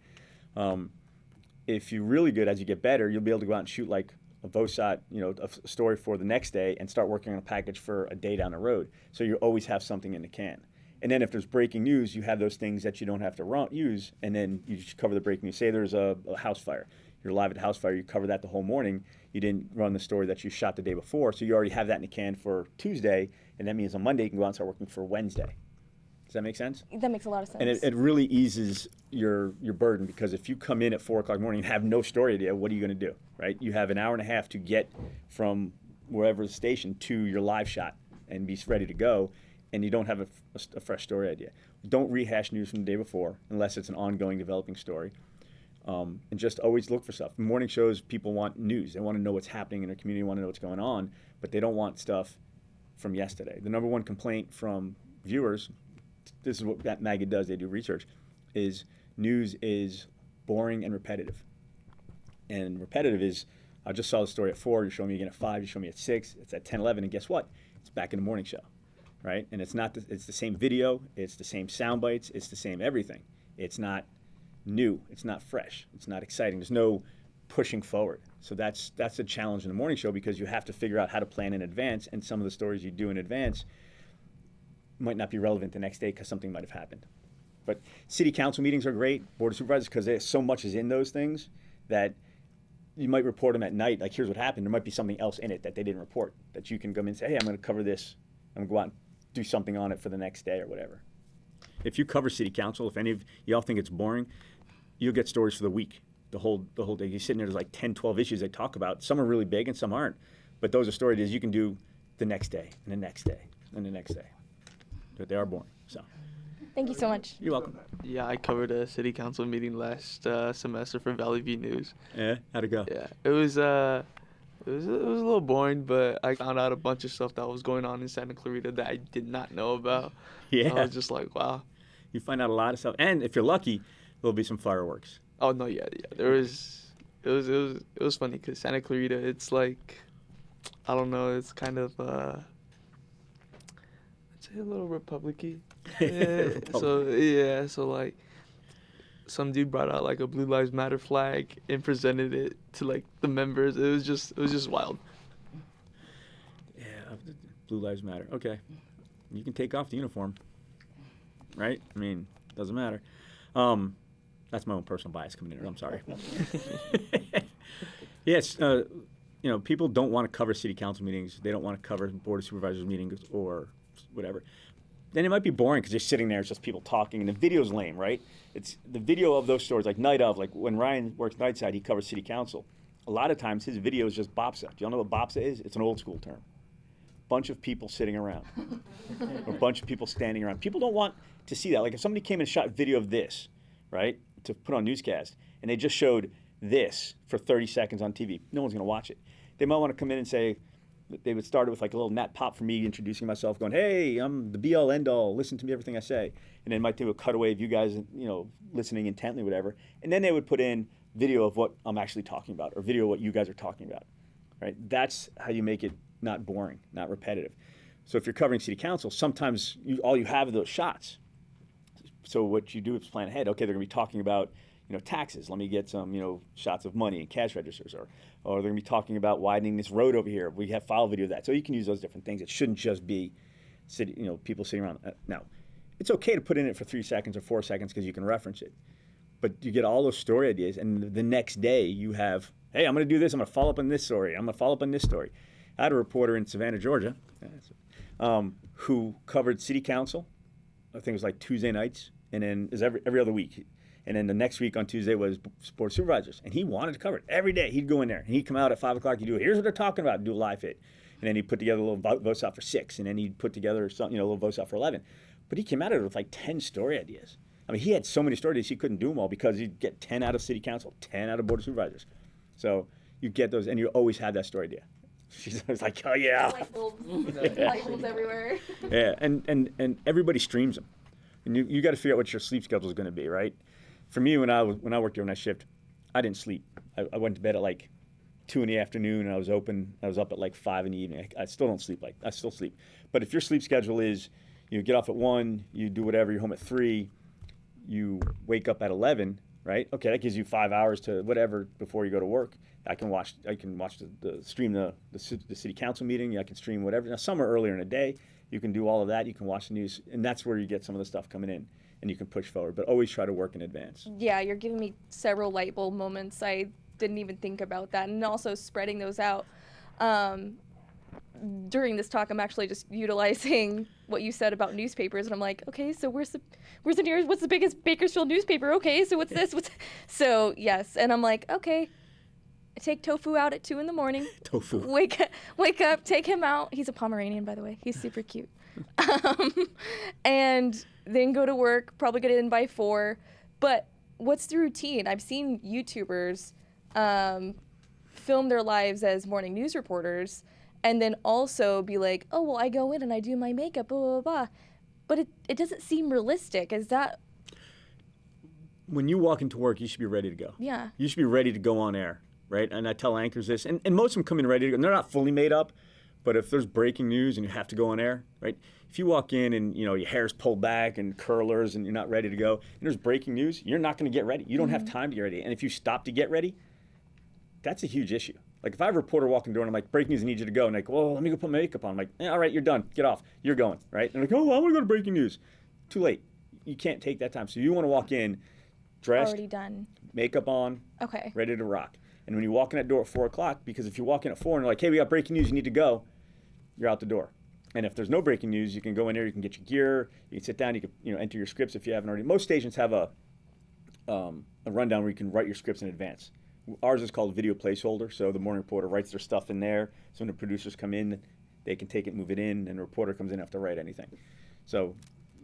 If you're really good, as you get better, you'll be able to go out and shoot like a VOSAT, a story for the next day and start working on a package for a day down the road. So you always have something in the can. And then if there's breaking news, you have those things that you don't have to use, and then you just cover the breaking news. Say there's a house fire. You're live at the house fire. You cover that the whole morning. You didn't run the story that you shot the day before, so you already have that in the can for Tuesday, and that means on Monday you can go out and start working for Wednesday. Does that make sense? That makes a lot of sense. And it really eases your burden, because if you come in at 4 o'clock in the morning and have no story idea, what are you going to do, right? You have an hour and a half to get from wherever the station to your live shot and be ready to go, and you don't have a fresh story idea. Don't rehash news from the day before unless it's an ongoing developing story. And just always look for stuff. Morning shows, people want news. They want to know what's happening in their community, want to know what's going on, but they don't want stuff from yesterday. The number one complaint from viewers, this is what that magazine does. They do research. Is news is boring and repetitive. And repetitive is, I just saw the story at 4, you show me again at 5, you show me at 6, it's at 10, 11, and guess what? It's back in the morning show, right? And it's not, it's the same video, it's the same sound bites, it's the same everything. It's not new, it's not fresh, it's not exciting. There's no pushing forward. So that's a challenge in the morning show, because you have to figure out how to plan in advance, and some of the stories you do in advance might not be relevant the next day because something might have happened. But city council meetings are great, board of supervisors, because there's so much is in those things that you might report them at night. Like, here's what happened. There might be something else in it that they didn't report that you can come in and say, hey, I'm going to cover this. I'm going to go out and do something on it for the next day or whatever. If you cover city council, if any of y'all think it's boring, you'll get stories for the week, the whole day. You're sitting there, there's like 10, 12 issues they talk about. Some are really big and some aren't. But those are stories you can do the next day and the next day and the next day. But they are boring, so. Thank you so much. You're welcome. Yeah, I covered a city council meeting last semester for Valley View News. Yeah, how'd it go? Yeah, it was a little boring, but I found out a bunch of stuff that was going on in Santa Clarita that I did not know about. Yeah. So I was just like, wow. You find out a lot of stuff, and if you're lucky, there'll be some fireworks. Oh no, yeah. There was. It was funny because Santa Clarita, it's like, I don't know, it's kind of I'd say a little Republic-y. Yeah. So like, some dude brought out like a Blue Lives Matter flag and presented it to like the members. It was just wild. Yeah, Blue Lives Matter. Okay, you can take off the uniform, right? I mean, doesn't matter. That's my own personal bias coming in. I'm sorry. Yes, people don't want to cover city council meetings. They don't want to cover board of supervisors meetings or whatever. Then it might be boring because you're sitting there, it's just people talking, and the video's lame, right? It's the video of those stories, like night of, like when Ryan works Nightside, he covers city council. A lot of times his video is just BOPSA. Do y'all know what BOPSA is? It's an old school term. Bunch of people sitting around, or a bunch of people standing around. People don't want to see that. Like if somebody came and shot video of this, right, to put on newscast, and they just showed this for 30 seconds on TV, no one's going to watch it. They might want to come in and say, they would start with like a little Nat Pop for me introducing myself, going, hey, I'm the be-all, end-all, listen to me, everything I say. And then might do a cutaway of you guys, listening intently, whatever. And then they would put in video of what I'm actually talking about, or video of what you guys are talking about, right? That's how you make it not boring, not repetitive. So if you're covering city council, sometimes all you have are those shots. So what you do is plan ahead. Okay, they're going to be talking about taxes. Let me get some, shots of money and cash registers, or they're going to be talking about widening this road over here. We have file video of that. So you can use those different things. It shouldn't just be people sitting around. Now, it's okay to put in it for 3 seconds or 4 seconds because you can reference it. But you get all those story ideas, and the next day you have, hey, I'm going to do this. I'm going to follow up on this story. I'm going to follow up on this story. I had a reporter in Savannah, Georgia, who covered city council. I think it was like Tuesday nights, and then it was every other week. And then the next week on Tuesday was board of supervisors. And he wanted to cover it every day. He'd go in there, and he'd come out at 5 o'clock. He'd do it. Here's what they're talking about. Do a live hit. And then he'd put together a little voice out for 6. And then he'd put together a little voice out for 11. But he came out of it with like 10 story ideas. I mean, he had so many story ideas he couldn't do them all because he'd get 10 out of city council, 10 out of board of supervisors. So you get those, and you always have that story idea. She's always like, oh, yeah. Light bulbs, light bulbs everywhere. Yeah, and everybody streams them. And you got to figure out what your sleep schedule is going to be, right? For me, when I worked during that shift, I didn't sleep. I went to bed at like 2 in the afternoon, and I was up at like 5 in the evening. I still don't sleep. I still sleep. But if your sleep schedule is, you get off at 1, you do whatever, you're home at 3, you wake up at 11, right? Okay, that gives you 5 hours to whatever before you go to work. I can watch the stream the city council meeting. I can stream whatever. Now, some are earlier in the day. You can do all of that. You can watch the news, and that's where you get some of the stuff coming in, and you can push forward. But always try to work in advance. Yeah, you're giving me several light bulb moments. I didn't even think about that, and also spreading those out. During this talk, I'm actually just utilizing what you said about newspapers, and I'm like, okay, so where's the nearest? What's the biggest Bakersfield newspaper? Okay, so what's this? So yes, and I'm like, okay. I take Tofu out at 2 in the morning. Tofu. Wake up, take him out. He's a Pomeranian, by the way. He's super cute. And then go to work, probably get in by 4. But what's the routine? I've seen YouTubers film their lives as morning news reporters and then also be like, oh, well, I go in and I do my makeup, blah, blah, blah. but it doesn't seem realistic. Is that? When you walk into work, you should be ready to go. Yeah. You should be ready to go on air, right? And I tell anchors this, and most of them come in ready to go. And they're not fully made up, but if there's breaking news and you have to go on air, right? If you walk in and your hair's pulled back and curlers and you're not ready to go, and there's breaking news, you're not going to get ready. You don't have time to get ready. And if you stop to get ready, that's a huge issue. Like if I have a reporter walking the door and I'm like, breaking news, I need you to go. And like, well, let me go put my makeup on. I'm like, all right, you're done. Get off. You're going, right? And like, oh, I want to go to breaking news. Too late. You can't take that time. So you want to walk in dressed, Already done. makeup on, Okay. ready to rock. And when you walk in that door at 4 o'clock, because if you walk in at 4 and they're like, hey, we got breaking news, you need to go, you're out the door. And if there's no breaking news, you can go in there, you can get your gear, you can sit down, you can enter your scripts if you haven't already. Most stations have a rundown where you can write your scripts in advance. Ours is called video placeholder, so the morning reporter writes their stuff in there, so when the producers come in, they can take it, move it in, and the reporter comes in, have to write anything. So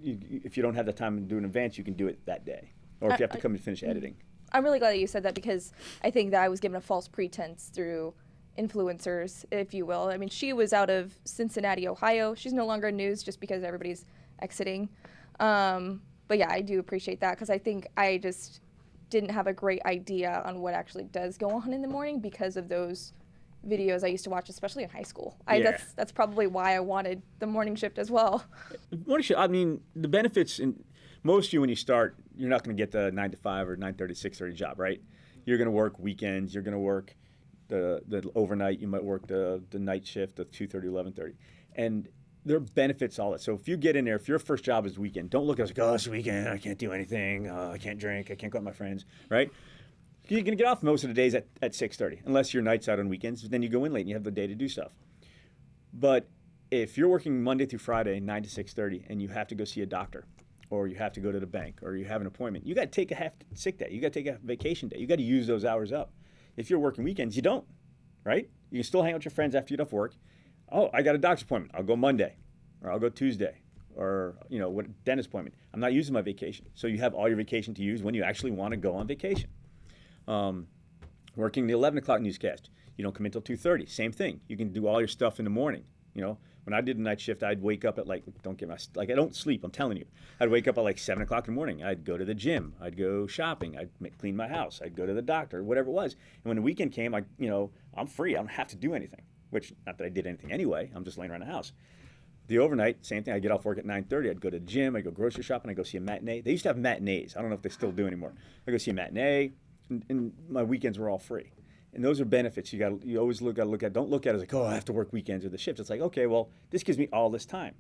if you don't have the time to do it in advance, you can do it that day. Or if you have to come and finish editing. I'm really glad that you said that, because I think that I was given a false pretense through influencers, if you will. I mean, she was out of Cincinnati, Ohio. She's no longer in news just because everybody's exiting. But yeah, I do appreciate that, because I think I just didn't have a great idea on what actually does go on in the morning because of those videos I used to watch, especially in high school. That's probably why I wanted the morning shift as well. Morning shift, I mean, the benefits, most of you when you start, you're not going to get the 9 to 5 or 9:30, 6:30 job, right? You're going to work weekends. You're going to work the overnight. You might work the night shift, the 2:30, 11:30. And there are benefits, all that. So if you get in there, if your first job is weekend, don't look at it like, oh, it's weekend, I can't do anything, I can't drink, I can't go out with my friends, right? You're going to get off most of the days at 6:30, unless your night's out on weekends. Then you go in late and you have the day to do stuff. But if you're working Monday through Friday, 9 to 6:30, and you have to go see a doctor, or you have to go to the bank, or you have an appointment, you got to take a half sick day. You got to take a vacation day. You got to use those hours up. If you're working weekends, you don't, right? You can still hang out with your friends after you get off work. Oh, I got a doctor's appointment. I'll go Monday, or I'll go Tuesday, or what dentist appointment. I'm not using my vacation. So you have all your vacation to use when you actually want to go on vacation. Working the 11 o'clock newscast, you don't come in until 2:30. Same thing. You can do all your stuff in the morning. When I did the night shift, I'd wake up at I don't sleep, I'm telling you. I'd wake up at 7 o'clock in the morning. I'd go to the gym. I'd go shopping. I'd clean my house. I'd go to the doctor, whatever it was. And when the weekend came, I'm free. I don't have to do anything, which, not that I did anything anyway. I'm just laying around the house. The overnight, same thing. I'd get off work at 9:30. I'd go to the gym. I'd go grocery shopping. I'd go see a matinee. They used to have matinees. I don't know if they still do anymore. I'd go see a matinee, and my weekends were all free. And those are benefits. You always look at. Don't look at it as like, oh, I have to work weekends or the shift. It's like, okay, well, this gives me all this time.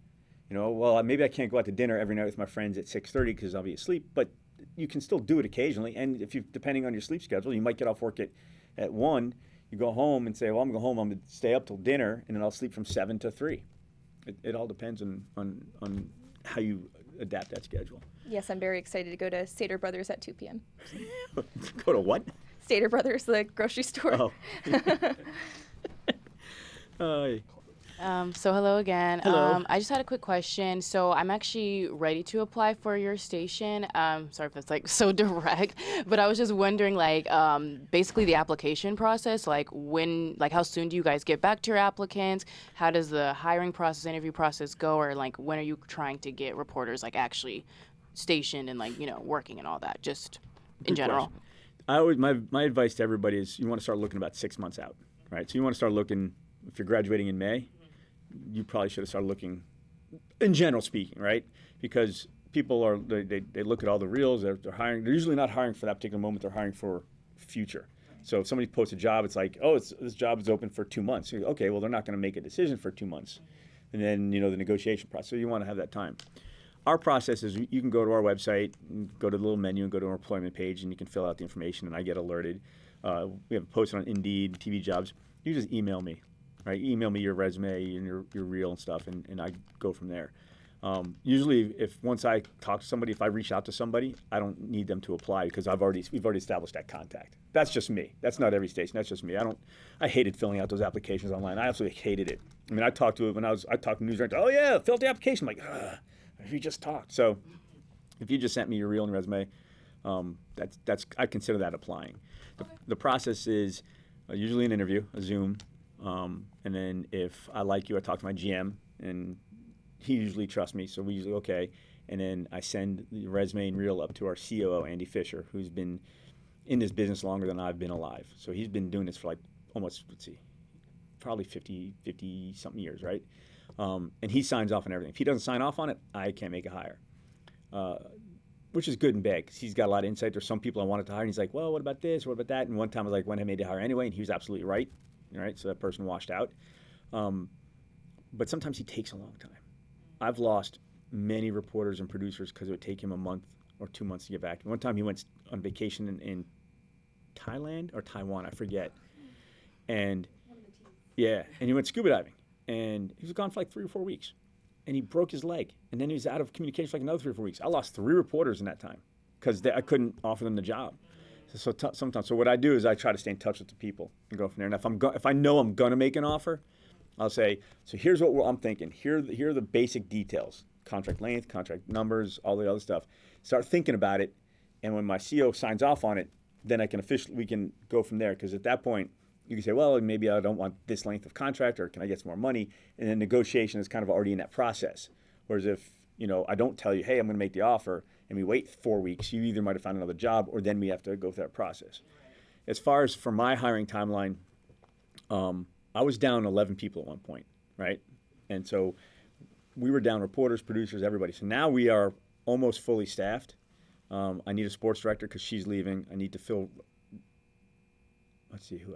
Well, maybe I can't go out to dinner every night with my friends at 6:30 because I'll be asleep, but you can still do it occasionally. And if depending on your sleep schedule, you might get off work at 1. You go home and say, well, I'm going to go home. I'm going to stay up till dinner, and then I'll sleep from 7 to 3. It all depends on how you adapt that schedule. Yes, I'm very excited to go to Stater Brothers at 2 p.m. Go to what? Stater Brothers, the grocery store. Oh. So hello again. Hello. I just had a quick question. So I'm actually ready to apply for your station. Sorry if that's so direct, but I was just wondering basically the application process, how soon do you guys get back to your applicants? How does the hiring process, interview process go? Or when are you trying to get reporters actually stationed and working and all that, just in general? My advice to everybody is you want to start looking about 6 months out, right? So you want to start looking, if you're graduating in May, you probably should have started looking, in general speaking, right? Because people they look at all the reels, they're hiring. They're usually not hiring for that particular moment. They're hiring for future. So if somebody posts a job, it's like, oh, this job is open for 2 months. So okay, well, they're not going to make a decision for 2 months. And then, the negotiation process. So you want to have that time. Our process is you can go to our website, and go to the little menu and go to our employment page, and you can fill out the information, and I get alerted. We have it posted on Indeed, TV jobs. You just email me, right? Email me your resume and your reel and stuff, and I go from there. Usually, once I talk to somebody, if I reach out to somebody, I don't need them to apply because we've already established that contact. That's just me. That's not every station. That's just me. I hated filling out those applications online. I absolutely hated it. I mean, I talked to news directors. Oh yeah, fill out the application. I'm like, we just talked. So, if you just sent me your reel and resume, I consider that applying. The process is usually an interview, a Zoom, and then if I like you, I talk to my GM, and he usually trusts me, so we usually okay. And then I send the resume and reel up to our COO, Andy Fisher, who's been in this business longer than I've been alive. So he's been doing this for like almost, probably 50 something years, right? And he signs off on everything. If he doesn't sign off on it, I can't make a hire, which is good and bad because he's got a lot of insight. There's some people I wanted to hire, and he's like, well, what about this? What about that? And one time I was like, when I made the hire anyway, and he was absolutely right. Right? So that person washed out. But sometimes he takes a long time. I've lost many reporters and producers because it would take him a month or 2 months to get back. One time he went on vacation in Thailand or Taiwan, I forget. And yeah, and he went scuba diving. And he was gone for like 3 or 4 weeks. And he broke his leg. And then he was out of communication for like another 3 or 4 weeks. I lost 3 reporters in that time because I couldn't offer them the job. Sometimes, so what I do is I try to stay in touch with the people and go from there. And if I know I'm gonna make an offer, I'll say, so here's what I'm thinking. Here are the basic details: contract length, contract numbers, all the other stuff. Start thinking about it, and when my CO signs off on it, then we can go from there. Because at that point, you can say, well, maybe I don't want this length of contract, or can I get some more money? And then negotiation is kind of already in that process. Whereas if I don't tell you, hey, I'm going to make the offer, and we wait 4 weeks, you either might have found another job, or then we have to go through that process. As far as for my hiring timeline, I was down 11 people at one point, right? And so we were down reporters, producers, everybody. So now we are almost fully staffed. I need a sports director because she's leaving. I need to fill. Let's see who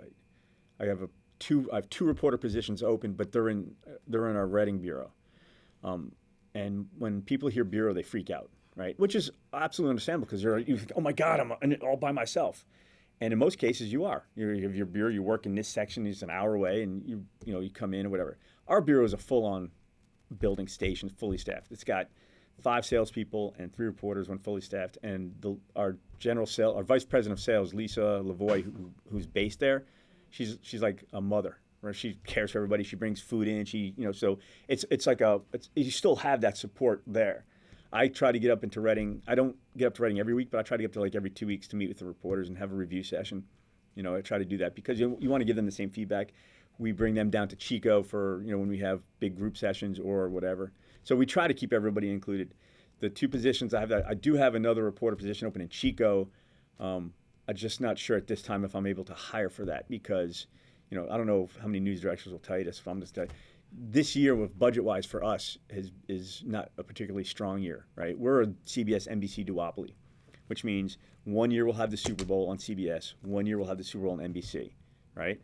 I have two reporter positions open, but they're in our Reading bureau. And when people hear bureau, they freak out, right? Which is absolutely understandable because you think, oh my God, I'm all by myself. And in most cases, you are. You have your bureau, you work in this section, it's an hour away, and you come in or whatever. Our bureau is a full-on building station, fully staffed. It's got 5 salespeople and 3 reporters when fully staffed. And our vice president of sales, Lisa Lavoie, who's based there, she's like a mother. Right? She cares for everybody. She brings food in. So it's like you still have that support there. I try to get up into Reading. I don't get up to Reading every week, but I try to get up to like every 2 weeks to meet with the reporters and have a review session. I try to do that because you want to give them the same feedback. We bring them down to Chico for when we have big group sessions or whatever. So we try to keep everybody included. The 2 positions I have, I do have another reporter position open in Chico. I'm just not sure at this time if I'm able to hire for that because I don't know how many news directors will tell you this. If I'm just this year, with budget-wise for us, is not a particularly strong year, right? We're a CBS-NBC duopoly, which means 1 year we'll have the Super Bowl on CBS, 1 year we'll have the Super Bowl on NBC, right?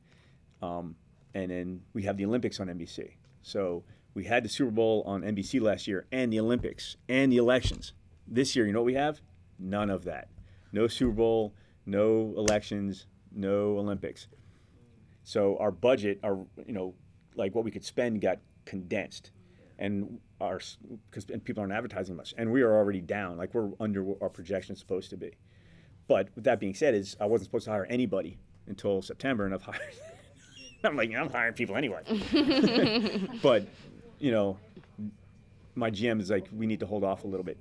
And then we have the Olympics on NBC. So we had the Super Bowl on NBC last year and the Olympics and the elections. This year, you know what we have? None of that. No Super Bowl, no elections, no Olympics. So our budget, like what we could spend got condensed, and people aren't advertising much, and we are already down. Like we're under what our projection is supposed to be. But with that being said, I wasn't supposed to hire anybody until September, and I've hired. I'm hiring people anyway. But my GM is like, we need to hold off a little bit.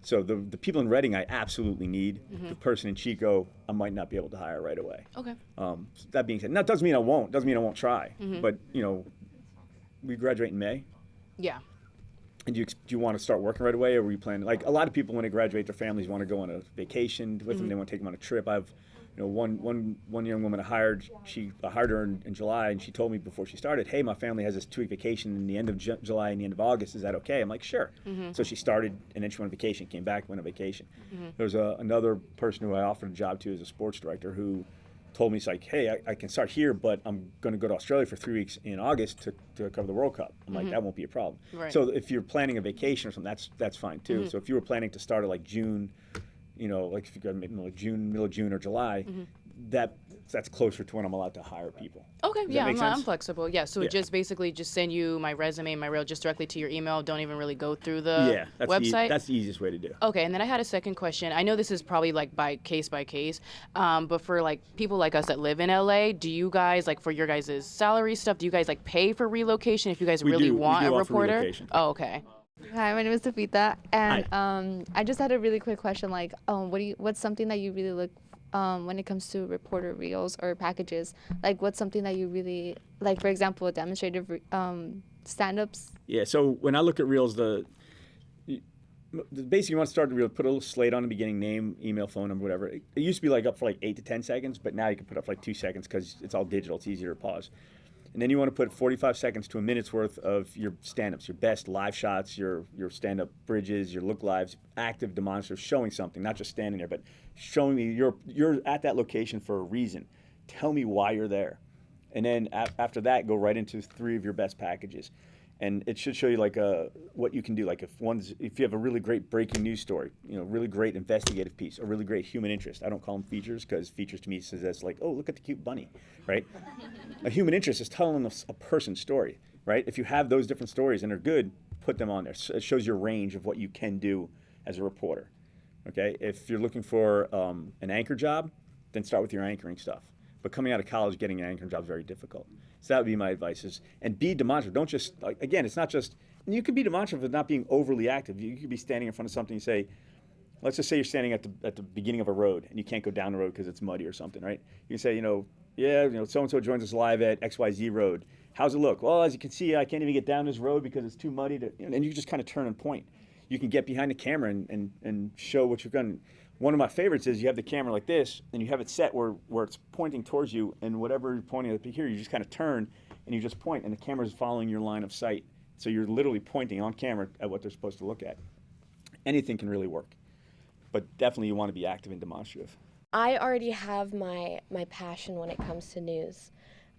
So the people in Reading I absolutely need. Mm-hmm. The person in Chico I might not be able to hire right away. Okay. That being said, that doesn't mean I won't. Doesn't mean I won't try. Mm-hmm. But we graduate in May. Yeah. And do you want to start working right away, or were you planning? Like a lot of people when they graduate, their families want to go on a vacation with them. They want to take them on a trip. I've one young woman I hired her in July, and she told me before she started, hey, my family has this 2-week vacation in the end of July and the end of August. Is that okay? I'm like, sure. Mm-hmm. So she started, and then she went on vacation, came back, went on vacation. Mm-hmm. There's another person who I offered a job to as a sports director who told me, it's like, hey, I can start here, but I'm going to go to Australia for 3 weeks in August to cover the World Cup. I'm like, that won't be a problem. Right. So if you're planning a vacation or something, that's fine too. Mm-hmm. So if you were planning to start at like June, like if you go middle of June or July, that's closer to when I'm allowed to hire people. Okay, yeah, I'm flexible. Yeah, so just basically just send you my resume and my reel just directly to your email. Don't even really go through the website. That's the easiest way to do. Okay, and then I had a second question. I know this is probably like by case, but for like people like us that live in LA, do you guys, like for your guys' salary stuff, do you guys like pay for relocation if you guys really want a reporter? Relocation. Oh, okay. Hi, my name is Safita, and I just had a really quick question. Like, what's something that you really look when it comes to reporter reels or packages? Like, what's something that you really like? For example, a demonstrative stand-ups? Yeah, so when I look at reels, basically you want to start the reel, put a little slate on the beginning, name, email, phone number, whatever. It used to be like up for like 8 to 10 seconds, but now you can put up for like 2 seconds because it's all digital. It's easier to pause. And then you want to put 45 seconds to a minute's worth of your stand-ups, your best live shots, your stand-up bridges, your look lives, active demonstrative, showing something, not just standing there, but showing me you're at that location for a reason. Tell me why you're there. And then after that, go right into 3 of your best packages. And it should show you like what you can do. Like if you have a really great breaking news story, really great investigative piece, a really great human interest. I don't call them features because features to me says that's like, oh, look at the cute bunny, right? A human interest is telling a person's story, right? If you have those different stories and they're good, put them on there. So it shows your range of what you can do as a reporter, okay? If you're looking for an anchor job, then start with your anchoring stuff. But coming out of college, getting an anchoring job is very difficult. So that would be my advice and be demonstrative. Don't just, again, it's not just, and you can be demonstrative with not being overly active. You could be standing in front of something and say, let's just say you're standing at the beginning of a road and you can't go down the road because it's muddy or something, right? You can say, so-and-so joins us live at XYZ road. How's it look? Well, as you can see, I can't even get down this road because it's too muddy. And you just kind of turn and point. You can get behind the camera and show what you've done. One of my favorites is you have the camera like this, and you have it set where it's pointing towards you, and whatever you're pointing at here, you just kind of turn, and you just point, and the camera's following your line of sight. So you're literally pointing on camera at what they're supposed to look at. Anything can really work, but definitely you want to be active and demonstrative. I already have my passion when it comes to news,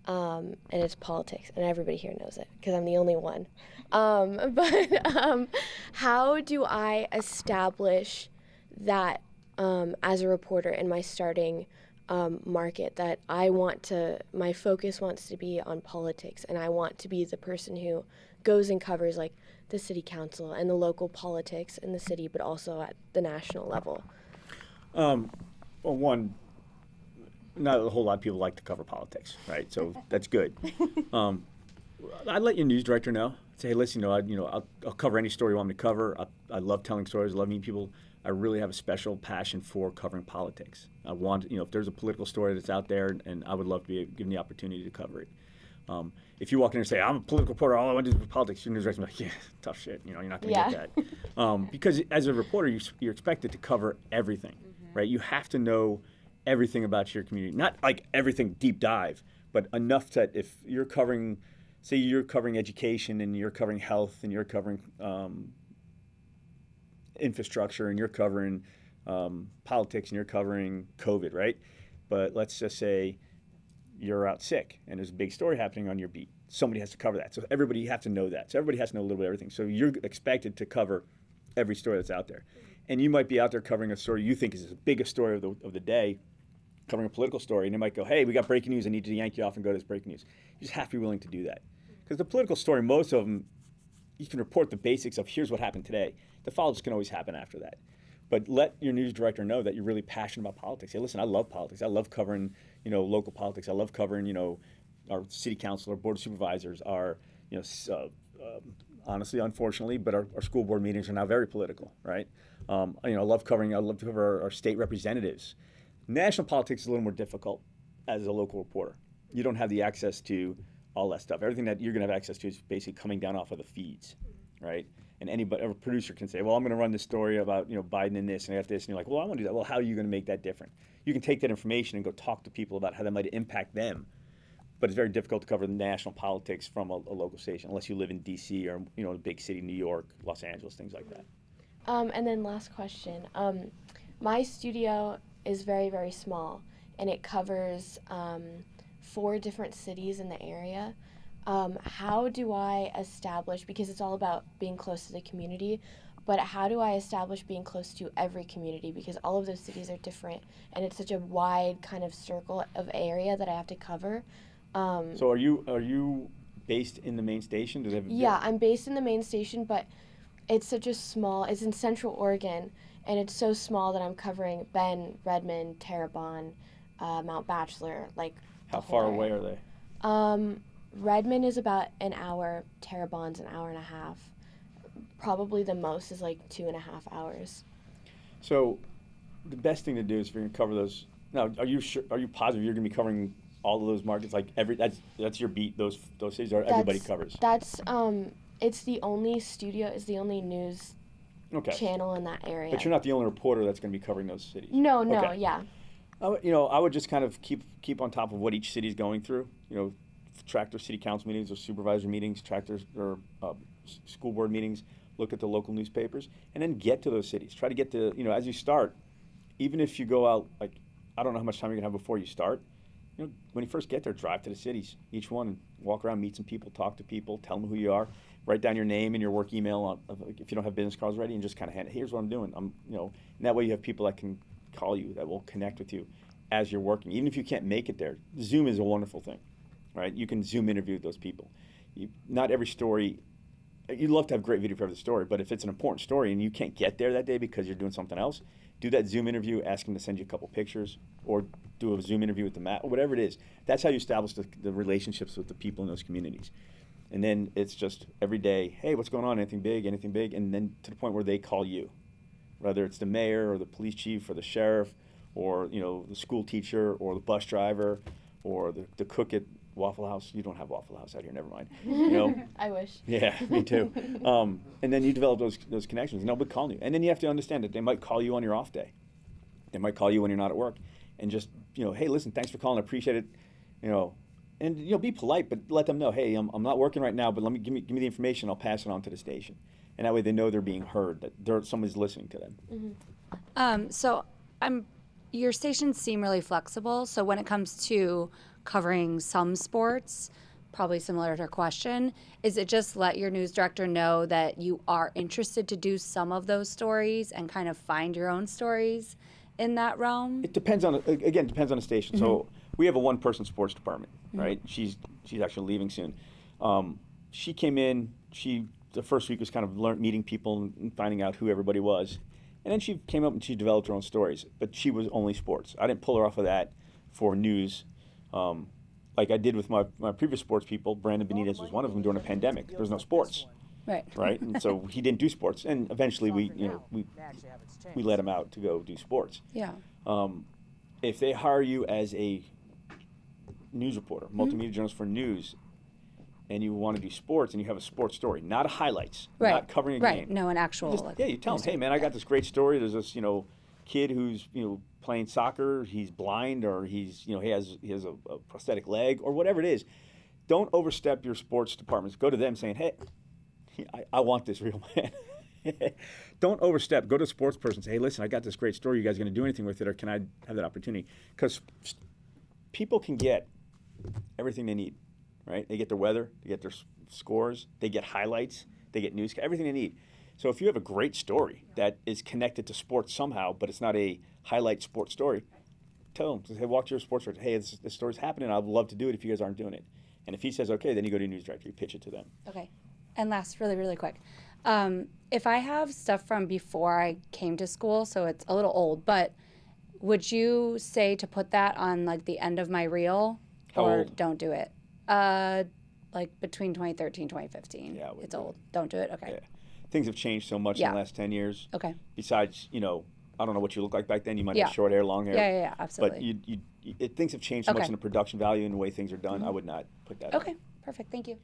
and it's politics, and everybody here knows it because I'm the only one. But how do I establish that as a reporter in my starting market that my focus wants to be on politics, and I want to be the person who goes and covers like the city council and the local politics in the city, but also at the national level? Well, one, not a whole lot of people like to cover politics, right? So that's good. I'd let your news director know. Say, hey, listen, I'll cover any story you want me to cover. I love telling stories. I love meeting people. I really have a special passion for covering politics. I want, if there's a political story that's out there, and I would love to be given the opportunity to cover it. If you walk in and say, I'm a political reporter, all I want to do is politics, your news director's like, yeah, tough shit. You're not going to get that. Because as a reporter, you're expected to cover everything, right? You have to know everything about your community. Not like everything deep dive, but enough that if you're covering, say you're covering education and you're covering health and you're covering infrastructure and you're covering politics and you're covering COVID, right? But let's just say you're out sick and there's a big story happening on your beat. Somebody has to cover that. So you have to know that. So everybody has to know a little bit of everything. So you're expected to cover every story that's out there. And you might be out there covering a story you think is the biggest story of the day, covering a political story, and they might go, hey, we got breaking news. I need to yank you off and go to this breaking news. You just have to be willing to do that. Because the political story, most of them, you can report the basics of here's what happened today. The follow-ups can always happen after that. But let your news director know that you're really passionate about politics. Say, listen, I love politics. I love covering, local politics. I love covering, our city council, our board of supervisors, our, honestly, unfortunately, but our school board meetings are now very political, right? I love to cover our state representatives. National politics is a little more difficult as a local reporter. You don't have the access to all that stuff. Everything that you're going to have access to is basically coming down off of the feeds, right? And a producer can say, well, I'm going to run this story about, Biden and this, and I got this. And you're like, well, I want to do that. Well, how are you going to make that different? You can take that information and go talk to people about how that might impact them. But it's very difficult to cover national politics from a local station, unless you live in D.C. or, a big city, New York, Los Angeles, things like that. And then last question. My studio is very, very small, and it covers 4 different cities in the area. How do I establish, because it's all about being close to the community, but how do I establish being close to every community? Because all of those cities are different, and it's such a wide kind of circle of area that I have to cover. So are you based in the main station? I'm based in the main station, but it's it's in Central Oregon, and it's so small that I'm covering Bend, Redmond, Terrebonne, Mount Bachelor, like. How far away are they? Redmond is about an hour, Terrebonne's an hour and a half. Probably the most is like 2.5 hours. So the best thing to do is if you're going to cover those. Now, are you positive you're going to be covering all of those markets, like that's your beat. Those cities are everybody covers. That's it's the only studio, it's the only news channel in that area. But you're not the only reporter that's going to be covering those cities. No, Okay. yeah. I would just kind of keep on top of what each city's going through. Track their city council meetings or supervisor meetings, track their school board meetings, look at the local newspapers, and then get to those cities. Try to get to, as you start, even if you go out, like, I don't know how much time you're going to have before you start. When you first get there, drive to the cities, each one, and walk around, meet some people, talk to people, tell them who you are, write down your name and your work email if you don't have business cards ready, and just kind of hand it. Here's what I'm doing. And that way you have people that can call you, that will connect with you as you're working. Even if you can't make it there, Zoom is a wonderful thing, right? You can Zoom interview those people. Not every story, you'd love to have great video for every story, but if it's an important story and you can't get there that day because you're doing something else, do that Zoom interview, ask them to send you a couple pictures, or do a Zoom interview with the map, or whatever it is. That's how you establish the relationships with the people in those communities. And then it's just every day, hey, what's going on, anything big, and then to the point where they call you, whether it's the mayor or the police chief or the sheriff or the school teacher or the bus driver or the cook at Waffle House. You don't have Waffle House out here, never mind. I wish. Yeah, me too. And then you develop those connections, and they'll be calling you. And then you have to understand that they might call you on your off day. They might call you when you're not at work, and just hey, listen, thanks for calling, I appreciate it. And be polite, but let them know, hey, I'm not working right now, but give me the information. I'll pass it on to the station, and that way they know they're being heard, that somebody's listening to them. Mm-hmm. Your stations seem really flexible. So when it comes to covering some sports, probably similar to her question, is it just let your news director know that you are interested to do some of those stories and kind of find your own stories in that realm? It depends on the station. Mm-hmm. So we have a one-person sports department, right? She's actually leaving soon. She came in. The first week was kind of meeting people and finding out who everybody was, and then she came up and she developed her own stories. But she was only sports. I didn't pull her off of that for news, like I did with my previous sports people. Brandon Benitez was one of them during the pandemic. There was no sports. Right, and so he didn't do sports, and eventually we let him out to go do sports. Yeah. If they hire you as a news reporter, multimedia journalist for news, and you want to do sports, and you have a sports story, not a highlights, not covering a game. Right. No, an actual. You tell them, hey man, I got this great story. There's this kid who's playing soccer. He's blind, or he has a prosthetic leg, or whatever it is. Don't overstep your sports departments. Go to them saying, hey, I want this real man. Don't overstep. Go to a sports person and say, hey, listen, I got this great story. You guys going to do anything with it, or can I have that opportunity? Because people can get everything they need, right? They get their weather, they get their scores, they get highlights, they get news, everything they need. So if you have a great story that is connected to sports somehow, but it's not a highlight sports story, tell them, hey, walk to your sports director, hey, this story's happening, I'd love to do it if you guys aren't doing it. And if he says, okay, then you go to your news director, you pitch it to them. Okay. And last, really, really quick. If I have stuff from before I came to school, so it's a little old, but would you say to put that on like the end of my reel? How or old? Don't do it? Like between 2013 2015. Yeah, it's old. Don't do it? Okay. Yeah. Things have changed so much in the last 10 years. Okay. Besides, I don't know what you look like back then. You might have short hair, long hair. Yeah, absolutely. But things have changed so much in the production value and the way things are done. Mm-hmm. I would not put that Okay, on. perfect. Thank you.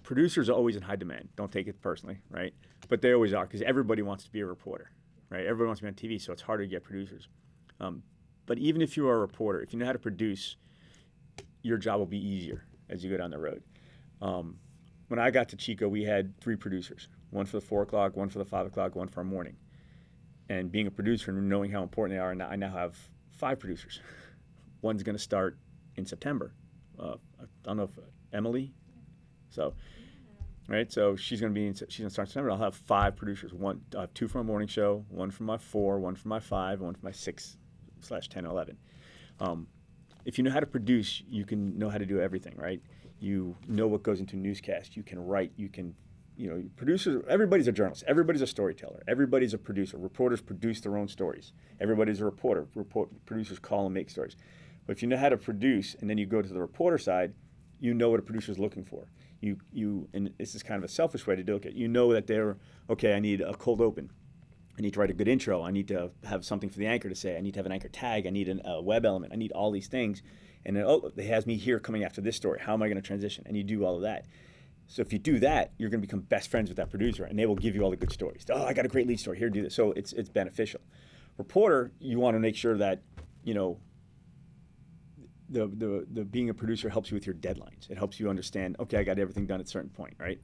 Producers are always in high demand. Don't take it personally, right? But they always are, because everybody wants to be a reporter, right? Everybody wants to be on TV, so it's harder to get producers. But even if you are a reporter, if you know how to produce, your job will be easier as you go down the road. When I got to Chico, we had 3 producers, one for the 4 o'clock, one for the 5 o'clock, one for our morning. And being a producer and knowing how important they are, I now have 5 producers. One's going to start in September. I don't know if Emily. So, right. So she's going to start in September. I'll have 5 producers. 2 for my morning show, 1 for my 4, 1 for my 5, and 1 for my 6/10 or 11. If you know how to produce, you can know how to do everything, right? You know what goes into a newscast. You can write. You can, producers. Everybody's a journalist. Everybody's a storyteller. Everybody's a producer. Reporters produce their own stories. Everybody's a reporter. Producers call and make stories. But if you know how to produce, and then you go to the reporter side, you know what a producer's looking for. And this is kind of a selfish way to look at it. You know that I need a cold open. I need to write a good intro. I need to have something for the anchor to say. I need to have an anchor tag. I need a web element. I need all these things. And then, it has me here coming after this story. How am I going to transition? And you do all of that. So if you do that, you're going to become best friends with that producer, and they will give you all the good stories. Oh, I got a great lead story. Here, do this. So it's beneficial. Reporter, you want to make sure that, the being a producer helps you with your deadlines. It helps you understand, okay, I got everything done at a certain point, right?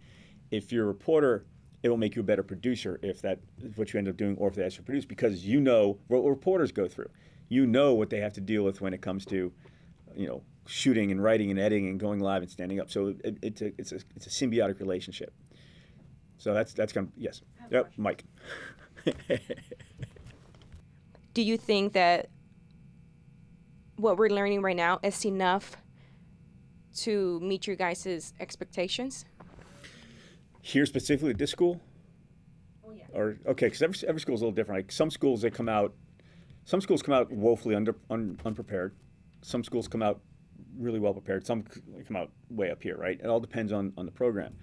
If you're a reporter, it will make you a better producer if that is what you end up doing, or if they ask you to produce, because you know what reporters go through. You know what they have to deal with when it comes to, shooting and writing and editing and going live and standing up. So it's a symbiotic relationship. So that's kind of, yes. Yep, Mike. Do you think that what we're learning right now is enough to meet your guys' expectations? Here specifically at this school? Oh, yeah. Or, okay, because every school is a little different. Like some schools come out woefully unprepared. Some schools come out really well prepared. Some come out way up here, right? It all depends on the program.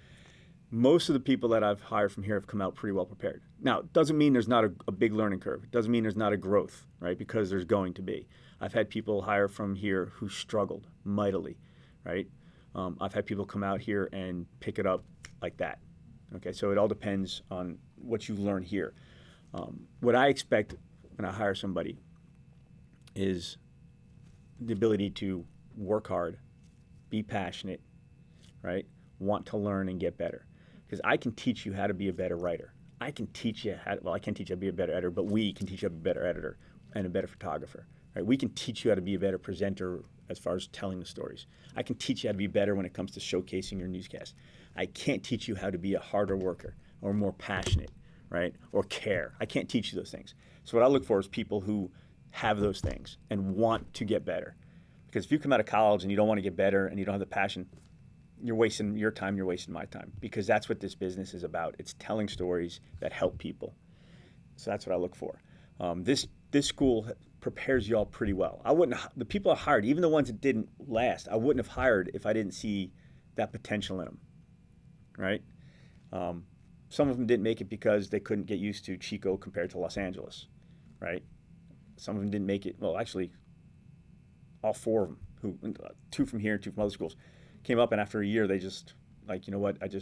Most of the people that I've hired from here have come out pretty well prepared. Now, it doesn't mean there's not a big learning curve. It doesn't mean there's not a growth, right? Because there's going to be. I've had people hire from here who struggled mightily, right? I've had people come out here and pick it up like that. Okay, so it all depends on what you learn here. What I expect when I hire somebody is the ability to work hard, be passionate, right? Want to learn and get better. Because I can teach you how to be a better writer. I can teach you I can't teach you how to be a better editor, but we can teach you how to be a better editor and a better photographer. Right? We can teach you how to be a better presenter as far as telling the stories. I can teach you how to be better when it comes to showcasing your newscast. I can't teach you how to be a harder worker or more passionate, right? Or care. I can't teach you those things. So what I look for is people who have those things and want to get better. Because if you come out of college and you don't want to get better and you don't have the passion, you're wasting your time, you're wasting my time. Because that's what this business is about. It's telling stories that help people. So that's what I look for. This school prepares you all pretty well. The people I hired, even the ones that didn't last, I wouldn't have hired if I didn't see that potential in them, right? Some of them didn't make it because they couldn't get used to Chico compared to Los Angeles, right? Some of them didn't make it, well, actually, all four of them, two from here and two from other schools, came up, and after a year, they just, like, you know what, I can't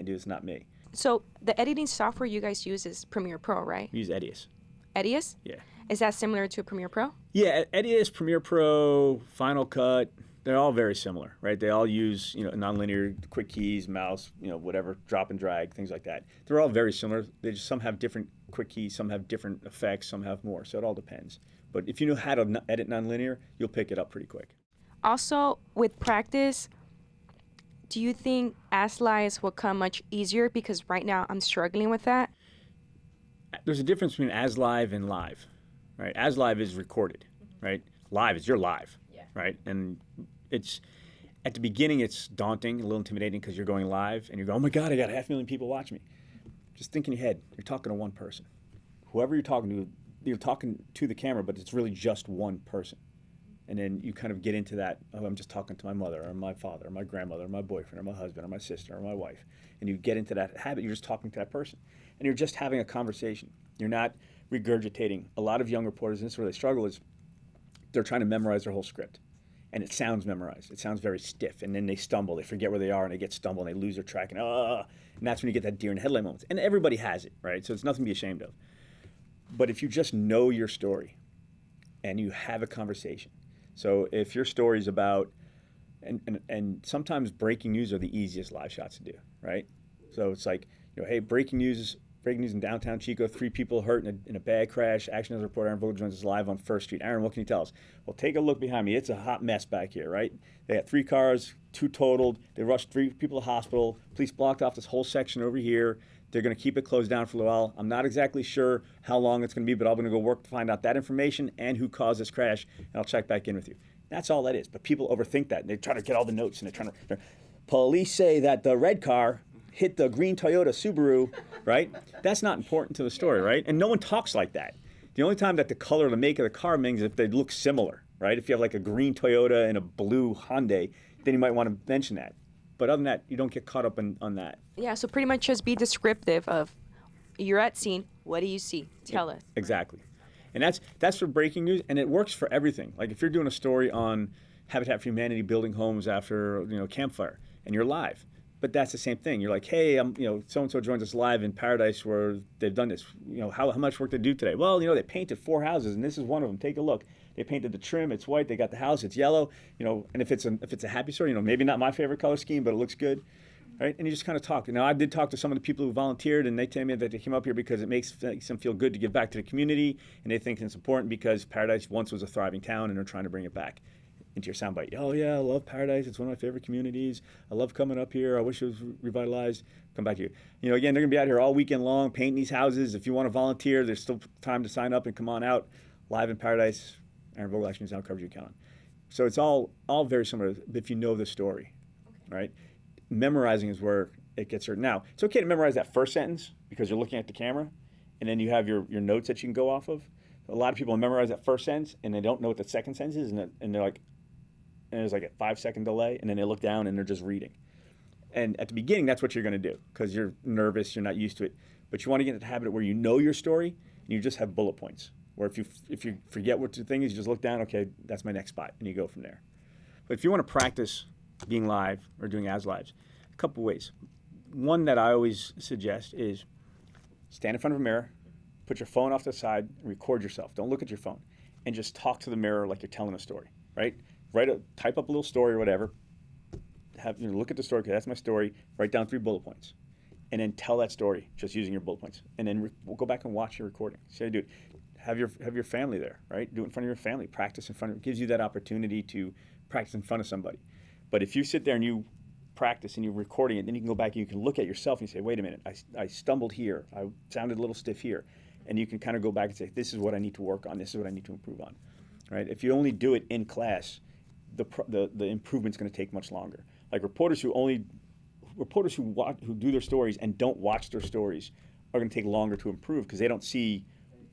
do this, it's not me. So the editing software you guys use is Premiere Pro, right? We use Edius. Edius? Yeah. Is that similar to Premiere Pro? Yeah, Edius, Premiere Pro, Final Cut, they're all very similar, right? They all use, nonlinear, quick keys, mouse, whatever, drop and drag, things like that. They're all very similar. Some have different quick keys, some have different effects, some have more. So it all depends. But if you know how to edit nonlinear, you'll pick it up pretty quick. Also, with practice, do you think as lives will come much easier? Because right now I'm struggling with that. There's a difference between as live and live, right? As live is recorded, right? Live is you're live, right? And it's at the beginning it's daunting, a little intimidating because you're going live and you're going, oh my God, I got 500,000 people watching me. Just think in your head, you're talking to one person. Whoever you're talking to the camera, but it's really just one person. And then you kind of get into that, oh, I'm just talking to my mother or my father or my grandmother or my boyfriend or my husband or my sister or my wife. And you get into that habit, you're just talking to that person. And you're just having a conversation. You're not regurgitating. A lot of young reporters, and this is where they struggle, is they're trying to memorize their whole script. And it sounds memorized. It sounds very stiff. And then they stumble. They forget where they are and they get stumbled and they lose their track. And that's when you get that deer in the headlight moments. And everybody has it, right? So it's nothing to be ashamed of. But if you just know your story and you have a conversation, so if your story's about, and sometimes breaking news are the easiest live shots to do, right? So it's like, hey, breaking news in downtown Chico, 3 people hurt in a bad crash. Action News reporter Aaron Vogel joins us live on First Street. Aaron, what can you tell us? Well, take a look behind me. It's a hot mess back here, right? They had 3 cars, 2 totaled. They rushed 3 people to the hospital. Police blocked off this whole section over here. They're going to keep it closed down for a while. I'm not exactly sure how long it's going to be, but I'm going to go work to find out that information and who caused this crash, and I'll check back in with you. That's all that is. But people overthink that, and they try to get all the notes, and they're trying to. Police say that the red car hit the green Toyota Subaru, right? That's not important to the story, right? And no one talks like that. The only time that the color or the make of the car means if they look similar, right? If you have like a green Toyota and a blue Hyundai, then you might want to mention that. But other than that, you don't get caught up on that. Yeah, so pretty much just be descriptive of you're at scene. What do you see? Tell us. Exactly. And that's for breaking news, and it works for everything. Like if you're doing a story on Habitat for Humanity building homes after campfire, and you're live, but that's the same thing. You're like, hey, so and so joins us live in Paradise where they've done this. How much work did they do today? Well, they painted 4 houses, and this is one of them. Take a look. They painted the trim. It's white. They got the house. It's yellow. And if it's a happy story, maybe not my favorite color scheme, but it looks good. Right? And you just kind of talk. Now, I did talk to some of the people who volunteered, and they tell me that they came up here because it makes them feel good to give back to the community, and they think it's important because Paradise once was a thriving town, and they're trying to bring it back into your soundbite. Oh, yeah, I love Paradise. It's one of my favorite communities. I love coming up here. I wish it was revitalized. Come back here. Again, they're going to be out here all weekend long painting these houses. If you want to volunteer, there's still time to sign up and come on out. Live in Paradise. Aaron Vogel, Action News Now, covers your account. So it's all very similar if you know the story, right? Memorizing is where it gets hurt. Now, it's okay to memorize that first sentence because you're looking at the camera, and then you have your notes that you can go off of. A lot of people memorize that first sentence, and they don't know what the second sentence is, and they're like, and there's like a 5-second delay, and then they look down and they're just reading. And at the beginning, that's what you're going to do because you're nervous, you're not used to it. But you want to get into the habit where you know your story, and you just have bullet points. Where if you forget what the thing is, you just look down, okay, that's my next spot, and you go from there. But if you want to practice being live or doing as lives, a couple ways. One that I always suggest is stand in front of a mirror, put your phone off to the side, and record yourself. Don't look at your phone, and just talk to the mirror like you're telling a story, right? Type up a little story or whatever. Look at the story, okay, that's my story. Write down 3 bullet points, and then tell that story just using your bullet points. And then we'll go back and watch your recording. Say, dude, have your family there, right? Do it in front of your family. Practice in front of. It gives you that opportunity to practice in front of somebody. But if you sit there and you practice and you're recording it, then you can go back and you can look at yourself and you say, wait a minute, I stumbled here. I sounded a little stiff here. And you can kind of go back and say, this is what I need to work on. This is what I need to improve on, right? If you only do it in class, the improvement's going to take much longer. Like reporters who do their stories and don't watch their stories are going to take longer to improve because they don't see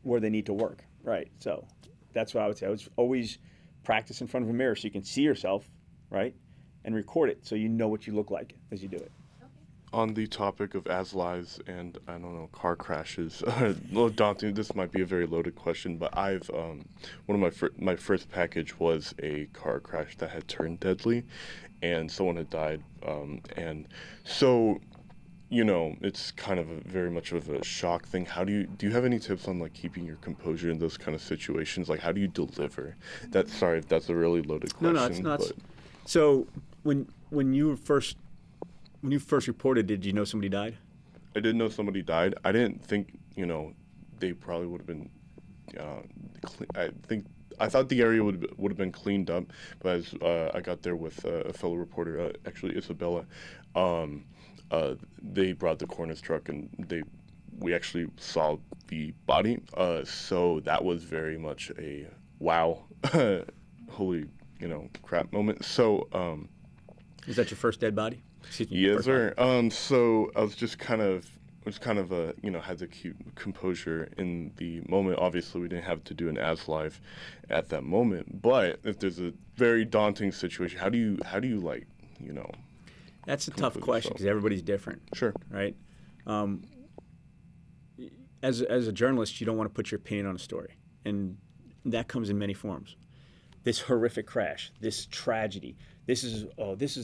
where they need to work, right? So that's what I would say. I would always practice in front of a mirror so you can see yourself, right? And record it so you know what you look like as you do it. On the topic of as lives and, I don't know, car crashes, a little daunting. This might be a very loaded question, but I've, one of my first package was a car crash that had turned deadly, and someone had died. And so, it's kind of very much of a shock thing. How do you have any tips on like keeping your composure in those kind of situations? Like, how do you deliver that? Sorry if that's a really loaded question. No, it's not. But. So when you first reported, did you know somebody died? I didn't know somebody died. I didn't think, they probably would have been, I thought the area would have been cleaned up, but as I got there with a fellow reporter, actually Isabella, they brought the coroner's truck and we actually saw the body. So that was very much a wow, holy, crap moment. So, is that your first dead body? Yes, sir. So I was just kind of, had to keep composure in the moment. Obviously, we didn't have to do an as live at that moment. But if there's a very daunting situation, how do you like, That's a tough question because everybody's different. Sure. Right. As a journalist, you don't want to put your opinion on a story, and that comes in many forms. This horrific crash, this tragedy. This is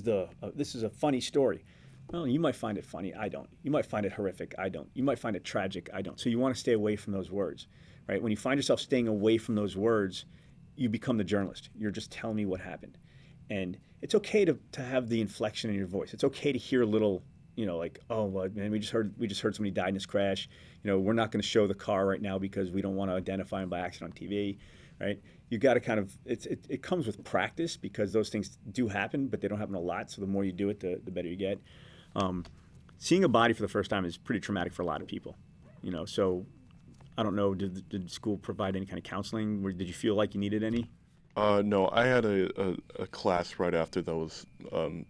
a funny story. Well, you might find it funny. I don't. You might find it horrific. I don't. You might find it tragic. I don't. So you want to stay away from those words, right? When you find yourself staying away from those words, you become the journalist. You're just telling me what happened, and it's okay to have the inflection in your voice. It's okay to hear a little, like, oh, well, man, we just heard somebody died in this crash. We're not going to show the car right now because we don't want to identify him by accident on TV, right? You got to kind of, it comes with practice because those things do happen, but they don't happen a lot. So the more you do it, the better you get. Seeing a body for the first time is pretty traumatic for a lot of people, So I don't know, did school provide any kind of counseling? Did you feel like you needed any? No, I had a class right after that was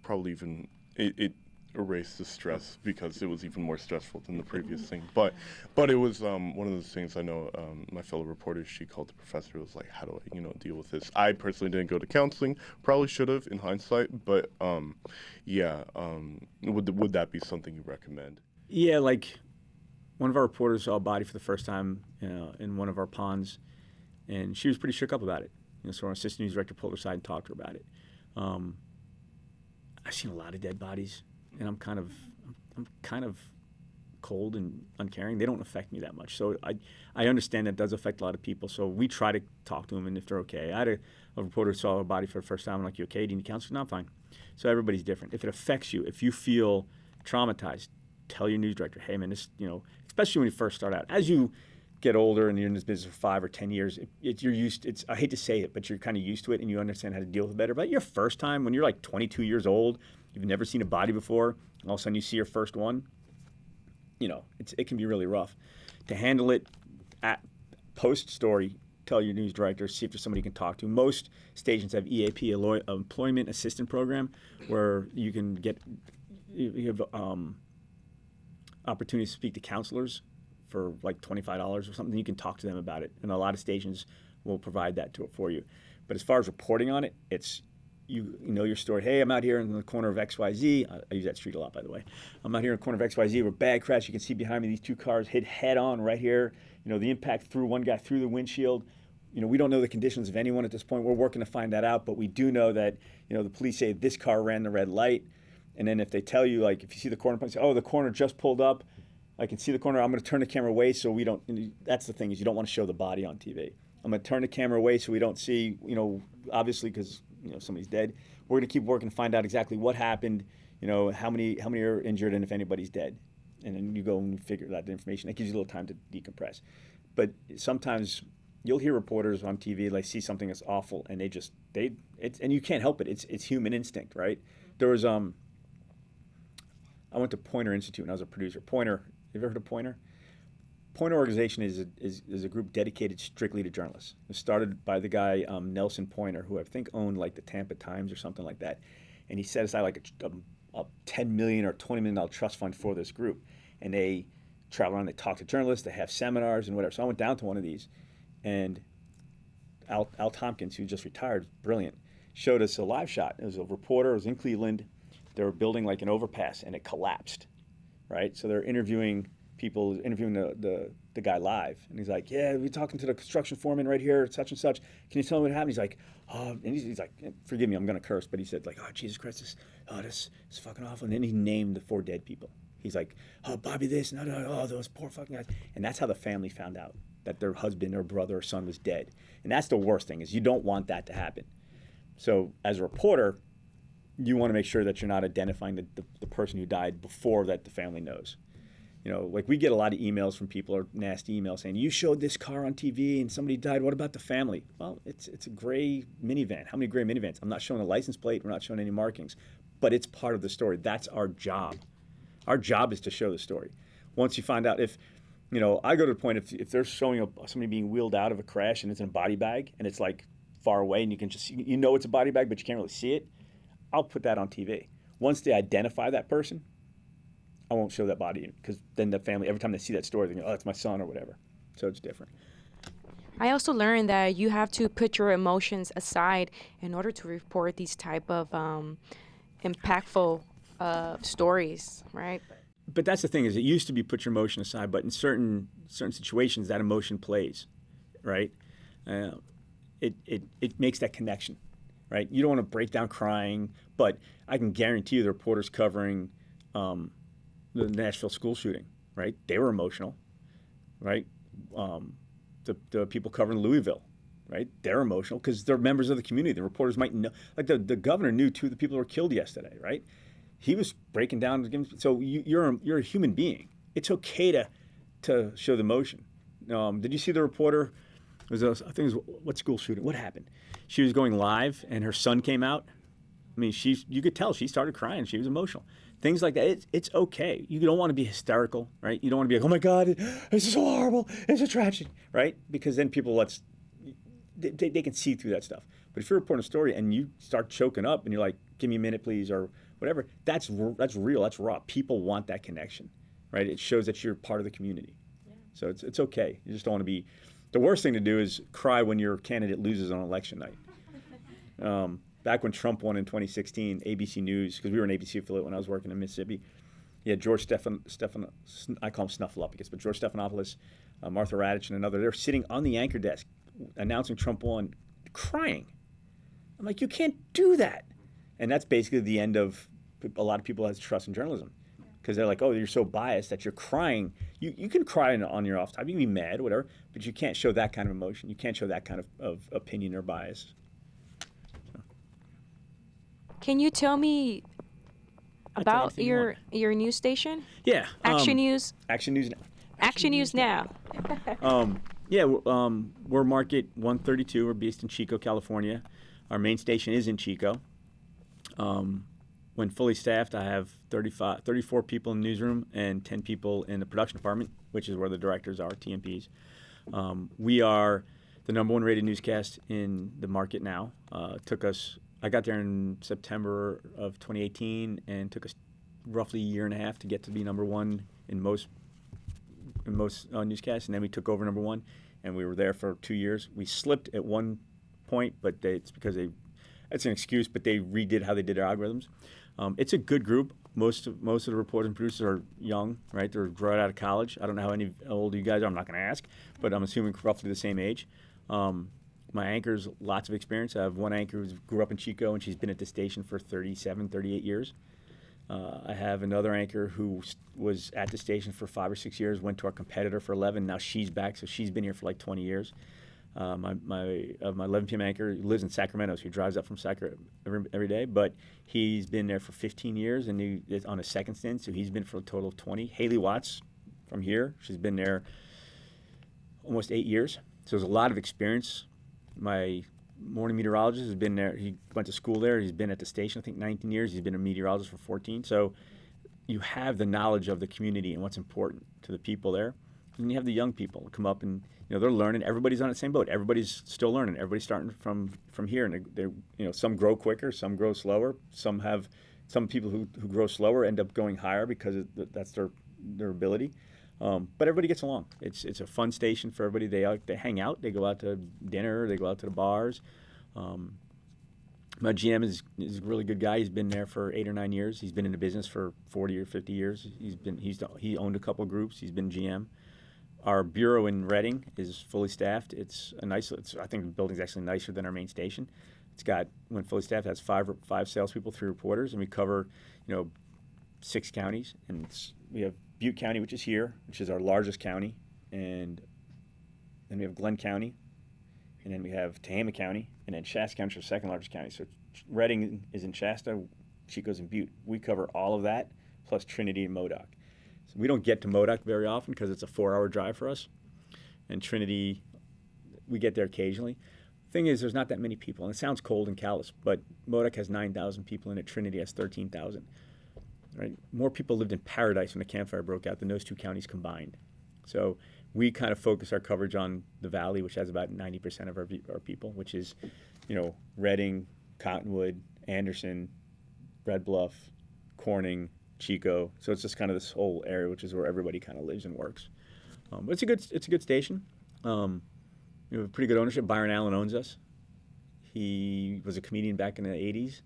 probably even, it erased the stress because it was even more stressful than the previous thing. But it was one of those things I know my fellow reporter, she called the professor, was like, how do I, deal with this? I personally didn't go to counseling, probably should have in hindsight, but would that be something you recommend? Yeah, like one of our reporters saw a body for the first time, in one of our ponds, and she was pretty shook up about it. So our assistant news director pulled her aside and talked to her about it. I've seen a lot of dead bodies, and I'm kind of cold and uncaring. They don't affect me that much. So I understand that does affect a lot of people. So we try to talk to them, and if they're okay. I had a reporter who saw a body for the first time. I'm like, you okay? Do you need counseling? No, I'm fine. So everybody's different. If it affects you, if you feel traumatized, tell your news director, hey man, this, especially when you first start out. As you get older and you're in this business for 5 or 10 years, you're used. I hate to say it, but you're kind of used to it, and you understand how to deal with it better. But your first time, when you're like 22 years old, you've never seen a body before, and all of a sudden you see your first one, it can be really rough. To handle it at post-story, tell your news director, see if there's somebody you can talk to. Most stations have EAP, Employment Assistance Program, where you can you have opportunities to speak to counselors for like $25 or something. You can talk to them about it, and a lot of stations will provide that for you. But as far as reporting on it, it's you know your story. Hey, I'm out here in the corner of XYZ. I use that street a lot, by the way. I'm out here in the corner of XYZ. We're bad crash. You can see behind me these 2 cars hit head on right here. The impact threw one guy through the windshield. We don't know the conditions of anyone at this point. We're working to find that out, but we do know that the police say this car ran the red light, and then if they tell you, like, if you see the corner, say, oh, the corner just pulled up. I can see the corner. I'm going to turn the camera away so we don't. That's the thing, is you don't want to show the body on TV. I'm going to turn the camera away so we don't see. Obviously, because somebody's dead. We're going to keep working to find out exactly what happened. How many are injured, and if anybody's dead. And then you go and figure out the information. That gives you a little time to decompress. But sometimes you'll hear reporters on TV, like, see something that's awful, and and you can't help it. It's human instinct, right? There was I went to Pointer Institute when I was a producer. Pointer, have you ever heard of Pointer? Pointer organization is a group dedicated strictly to journalists. It was started by the guy Nelson Pointer, who I think owned like the Tampa Times or something like that, and he set aside like a $10 million or $20 million trust fund for this group, and they travel around, they talk to journalists, they have seminars and whatever. So I went down to one of these, and Al Tompkins, who just retired, brilliant, showed us a live shot. It was a reporter. It was in Cleveland. They were building like an overpass, and it collapsed, right? So they're interviewing people, interviewing the guy live, and he's like, yeah, we're talking to the construction foreman right here, such and such. Can you tell me what happened? He's like, oh, and he's like, forgive me, I'm going to curse, but he said, like, oh, Jesus Christ, this is fucking awful. And then he named the 4 dead people. He's like, oh, Bobby this, and oh, those poor fucking guys. And that's how the family found out that their husband or brother or son was dead. And that's the worst thing, is you don't want that to happen. So as a reporter, you want to make sure that you're not identifying the person who died before that the family knows. Like, we get a lot of emails from people, or nasty emails, saying, you showed this car on TV and somebody died. What about the family? Well, it's a gray minivan. How many gray minivans? I'm not showing a license plate. We're not showing any markings. But it's part of the story. That's our job. Our job is to show the story. Once you find out, if, I go to the point, if they're showing somebody being wheeled out of a crash and it's in a body bag and it's like far away and you can just, it's a body bag, but you can't really see it, I'll put that on TV. Once they identify that person, I won't show that body, because then the family, every time they see that story, they go, oh, it's my son or whatever. So it's different. I also learned that you have to put your emotions aside in order to report these type of impactful stories, right? But that's the thing, is it used to be put your emotion aside, but in certain situations that emotion plays, right? It makes that connection, right? You don't want to break down crying, but I can guarantee you the reporters covering the Nashville school shooting, right? They were emotional, right? The people covering Louisville, right? They're emotional because they're members of the community. The reporters might know, like the governor knew 2 of the people who were killed yesterday, right? He was breaking down. So you're a human being. It's okay to show the emotion. Did you see the reporter? I think it was, what school shooting? What happened? She was going live and her son came out. I mean, you could tell she started crying. She was emotional. Things like that. It's okay. You don't want to be hysterical, right? You don't want to be like, oh my God, this is so horrible. It's a tragedy, right? Because then people they can see through that stuff. But if you're reporting a story and you start choking up and you're like, give me a minute, please, or whatever, that's real. That's raw. People want that connection, right? It shows that you're part of the community. Yeah. So it's okay. You just don't want to be. The worst thing to do is cry when your candidate loses on election night. Back when Trump won in 2016, ABC News, because we were an ABC affiliate when I was working in Mississippi, Yeah, George Stephan, I call him Snuffleupagus, but George Stephanopoulos, Martha Radich, and another, they're sitting on the anchor desk announcing Trump won, crying. I'm like, you can't do that. And that's basically the end of a lot of people has trust in journalism. Because they're like, oh, you're so biased that you're crying. You can cry on your off time. You can be mad, whatever, but you can't show that kind of emotion. You can't show that kind of opinion or bias. So. Can you tell me about your news station? Yeah. Action News. Action News Now. Action News Now. Yeah, we're Market 132. We're based in Chico, California. Our main station is in Chico. When fully staffed, I have 34 people in the newsroom and 10 people in the production department, which is where the directors are, TMPs. We are the #1 rated newscast in the market now. I got there in September of 2018, and took us roughly a year and a half to get to be #1 in most newscasts, and then we took over #1, and we were there for 2 years. We slipped at one point, but it's because it's an excuse, but they redid how they did their algorithms. It's a good group. Most of the reporters and producers are young, right? They're right out of college. I don't know how old you guys are. I'm not going to ask, but I'm assuming roughly the same age. My anchor's lots of experience. I have one anchor who grew up in Chico, and she's been at the station for 37, 38 years. I have another anchor who was at the station for 5 or 6 years, went to our competitor for 11. Now she's back, so she's been here for like 20 years. My 11 p.m. anchor lives in Sacramento, so he drives up from Sacramento every day. But he's been there for 15 years, and he is on a second stint, so he's been for a total of 20. Haley Watts from here, she's been there almost 8 years. So there's a lot of experience. My morning meteorologist has been there. He went to school there. He's been at the station, I think, 19 years. He's been a meteorologist for 14. So you have the knowledge of the community and what's important to the people there. And you have the young people come up and, they're learning. Everybody's on the same boat. Everybody's still learning. Everybody's starting from here. And they're some grow quicker, some grow slower. Some people who grow slower end up going higher because that's their ability. But everybody gets along. It's a fun station for everybody. They hang out. They go out to dinner. They go out to the bars. My GM is a really good guy. He's been there for 8 or 9 years. He's been in the business for 40 or 50 years. He owned a couple of groups. He's been GM. Our bureau in Reading is fully staffed. I think the building's actually nicer than our main station. It's got, when fully staffed, it has five salespeople, 3 reporters, and we cover 6 counties. And we have Butte County, which is here, which is our largest county, and then we have Glenn County, and then we have Tehama County, and then Shasta County, which is our second largest county. So Reading is in Shasta, Chico's in Butte. We cover all of that, plus Trinity and Modoc. So we don't get to Modoc very often because it's a 4-hour drive for us, and Trinity, we get there occasionally. The thing is, there's not that many people, and it sounds cold and callous, but Modoc has 9,000 people in it. Trinity has 13,000. Right? More people lived in Paradise when the campfire broke out than those 2 counties combined. So we kind of focus our coverage on the Valley, which has about 90% of our people, which is, Reading, Cottonwood, Anderson, Red Bluff, Corning, Chico. So it's just kind of this whole area, which is where everybody kind of lives and works. But it's a good station. We have pretty good ownership. Byron Allen owns us. He was a comedian back in the 80s.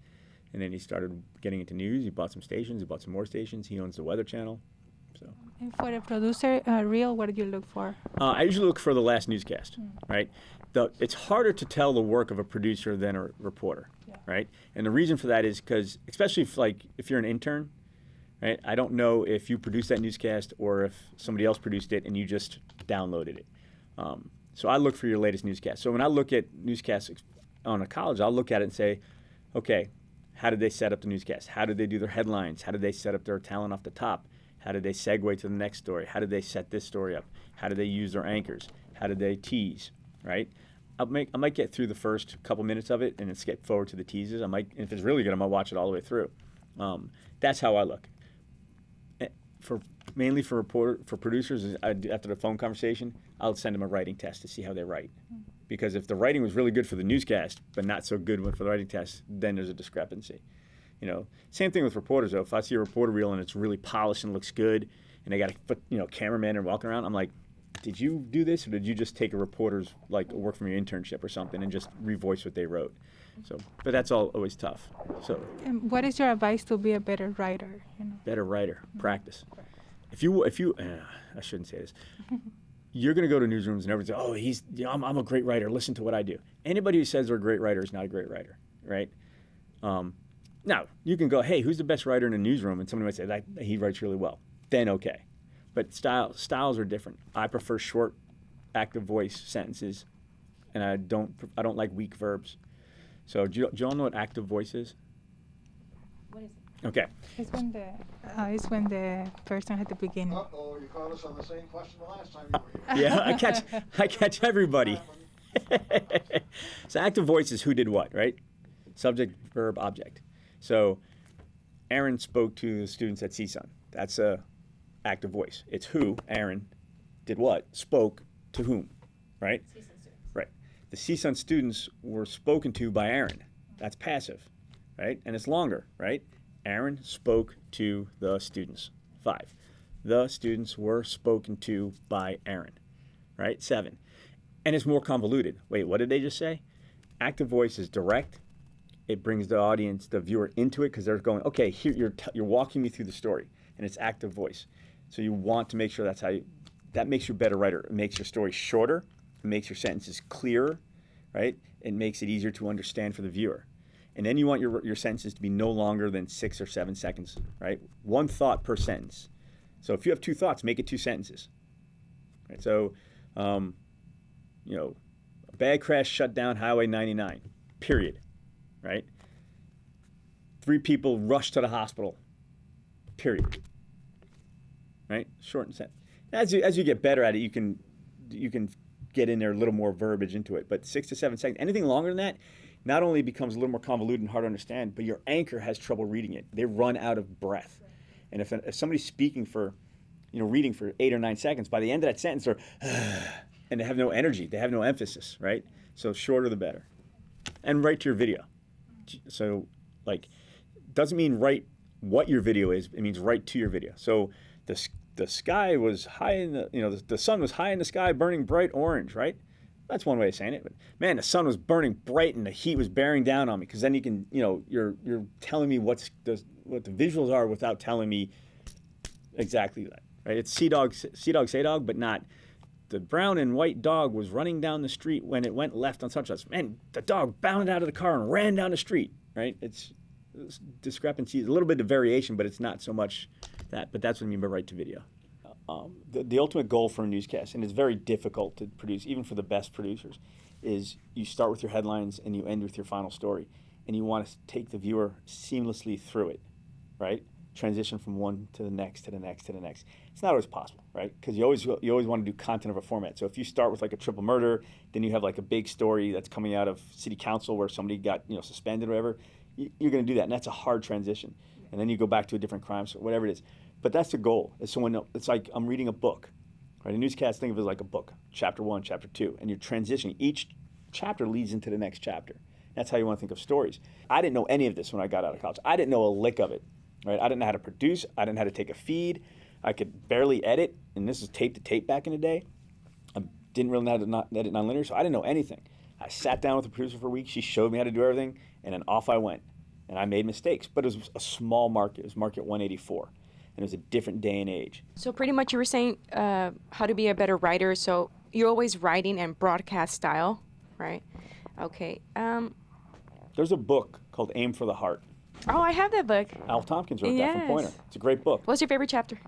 And then he started getting into news. He bought some stations. He bought some more stations. He owns the Weather Channel. So. And for a producer, Real, what do you look for? I usually look for the last newscast, right? It's harder to tell the work of a producer than a reporter, right? And the reason for that is because, especially if you're an intern, right? I don't know if you produced that newscast or if somebody else produced it and you just downloaded it. So I look for your latest newscast. So when I look at newscasts on a college, I'll look at it and say, okay, how did they set up the newscast? How did they do their headlines? How did they set up their talent off the top? How did they segue to the next story? How did they set this story up? How did they use their anchors? How did they tease, right? I might get through the first couple minutes of it and then skip forward to the teases. If it's really good, I might watch it all the way through. That's how I look. Mainly for producers, after the phone conversation, I'll send them a writing test to see how they write. Because if the writing was really good for the newscast, but not so good for the writing test, then there's a discrepancy. Same thing with reporters, though. If I see a reporter reel and it's really polished and looks good, and they got a cameraman and walking around, I'm like, did you do this, or did you just take a reporter's, like, work from your internship or something and just revoice what they wrote? So, but that's always tough. So, What is your advice to be a better writer? better writer, practice. If you, I shouldn't say this. You're going to go to newsrooms and everyone's like, I'm a great writer. Listen to what I do. Anybody who says they're a great writer is not a great writer, right? Now, you can go, hey, who's the best writer in a newsroom? And somebody might say, that he writes really well. Then okay. But styles are different. I prefer short, active voice sentences, and I don't like weak verbs. So do you all know what active voice is? What is it? Okay. It's when the person at the beginning. Uh-oh, you caught us on the same question the last time you were here. Yeah, I catch everybody. So active voice is who did what, right? Subject, verb, object. So Aaron spoke to the students at CSUN. That's a active voice. It's who, Aaron, did what, spoke to whom, right? CSUN students. Right. The CSUN students were spoken to by Aaron. That's passive, right? And it's longer, right? Aaron spoke to the students. 5. The students were spoken to by Aaron, right? 7. And it's more convoluted. Wait, what did they just say? Active voice is direct. It brings the audience, the viewer, into it because they're going, okay, here you're walking me through the story, and it's active voice. So you want to make sure that makes you a better writer. It makes your story shorter. It makes your sentences clearer, right? It makes it easier to understand for the viewer. And then you want your sentences to be no longer than 6 or 7 seconds, right? 1 thought per sentence. So if you have 2 thoughts, make it 2 sentences. Right? So, a bad crash shut down Highway 99, period, right? 3 people rushed to the hospital, period, right? Short and sentence. As you get better at it, you can get in there a little more verbiage into it. But 6 to 7 seconds, anything longer than that, not only becomes a little more convoluted and hard to understand, but your anchor has trouble reading it. They run out of breath. And if somebody's speaking for, reading for 8 or 9 seconds, by the end of that sentence, they're, and they have no energy. They have no emphasis, right? So shorter the better. And write to your video. So, doesn't mean write what your video is. It means write to your video. So the sky was high in the sun was high in the sky, burning bright orange, right? That's one way of saying it. But man, the sun was burning bright and the heat was bearing down on me. Because then you can, you're telling me what the visuals are without telling me exactly that, right? It's see dog, say dog, but not the brown and white dog was running down the street when it went left on such and such. Man, the dog bounded out of the car and ran down the street, right? It's discrepancies, a little bit of variation, but it's not so much that. But that's what I mean by write to video. The ultimate goal for a newscast, and it's very difficult to produce, even for the best producers, is you start with your headlines and you end with your final story. And you want to take the viewer seamlessly through it, right? Transition from one to the next, to the next, to the next. It's not always possible, right? Because you always want to do content of a format. So if you start with like a triple murder, then you have like a big story that's coming out of city council where somebody got suspended or whatever, you're going to do that. And that's a hard transition. And then you go back to a different crime story, whatever it is. But that's the goal. It's like I'm reading a book, right? A newscast, think of it as like a book, chapter 1, chapter 2, and you're transitioning. Each chapter leads into the next chapter. That's how you want to think of stories. I didn't know any of this when I got out of college. I didn't know a lick of it, right? I didn't know how to produce. I didn't know how to take a feed. I could barely edit, and this is tape to tape back in the day. I didn't really know how to edit nonlinear, so I didn't know anything. I sat down with the producer for a week. She showed me how to do everything, and then off I went. And I made mistakes, but it was a small market. It was market 184. And it was a different day and age. So pretty much you were saying how to be a better writer. So you're always writing in broadcast style, right? Okay. There's a book called Aim for the Heart. Oh, I have that book. Al Tompkins wrote that from Pointer. It's a great book. What's your favorite chapter?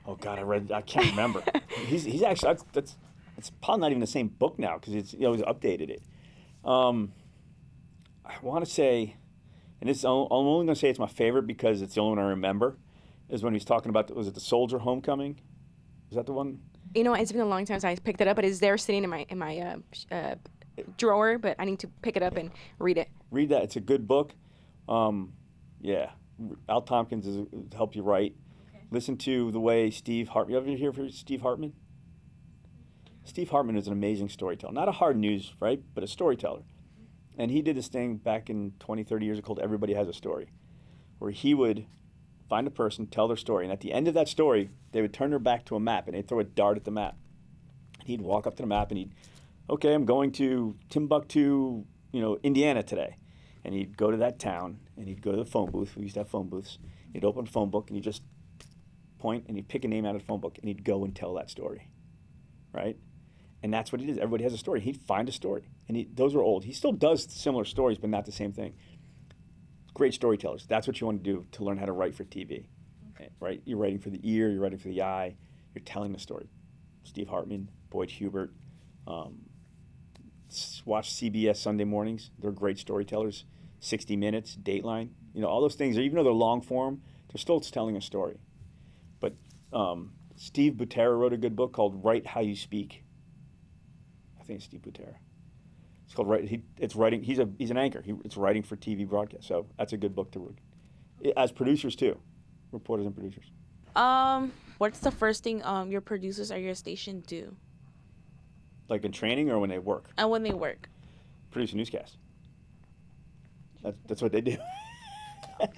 Oh God, I can't remember. he's actually it's probably not even the same book now because he's updated it. I want to say, and I'm only going to say it's my favorite because it's the only one I remember. Is when he's talking about, was it the Soldier Homecoming? Is that the one? It's been a long time since I picked it up, but it's there sitting in my drawer, but I need to pick it up and read it. Read that. It's a good book. Yeah. Al Tompkins is help you write. Okay. Listen to the way Steve Hartman, you ever hear of Steve Hartman? Steve Hartman is an amazing storyteller. Not a hard news, right, but a storyteller. And he did this thing back in 20, 30 years ago called Everybody Has a Story, where he would find a person, tell their story, and at the end of that story, they would turn their back to a map, and they'd throw a dart at the map. He'd walk up to the map and okay, I'm going to Timbuktu, Indiana today. And he'd go to that town and he'd go to the phone booth. We used to have phone booths. He'd open a phone book and he'd just point and he'd pick a name out of the phone book and he'd go and tell that story, right? And that's what he did. Everybody has a story. He'd find a story. And those are old. He still does similar stories, but not the same thing. Great storytellers. That's what you want to do to learn how to write for TV, right? You're writing for the ear. You're writing for the eye. You're telling the story. Steve Hartman, Boyd Hubert. Watch CBS Sunday mornings. They're great storytellers. 60 Minutes, Dateline. All those things, even though they're long form, they're still telling a story. But Steve Butera wrote a good book called Write How You Speak. I think it's Steve Butera. It's called Write. It's writing. He's an anchor. It's writing for TV broadcast. So that's a good book to read. As producers too, reporters and producers. What's the first thing your producers or your station do? Like in training or when they work? And when they work. Produce a newscast. That's what they do.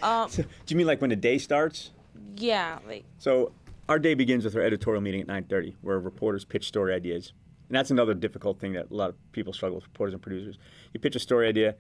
So, do you mean like when the day starts? Yeah, So our day begins with our editorial meeting at 9:30, where reporters pitch story ideas. And that's another difficult thing that a lot of people struggle with, reporters and producers. You pitch a story idea.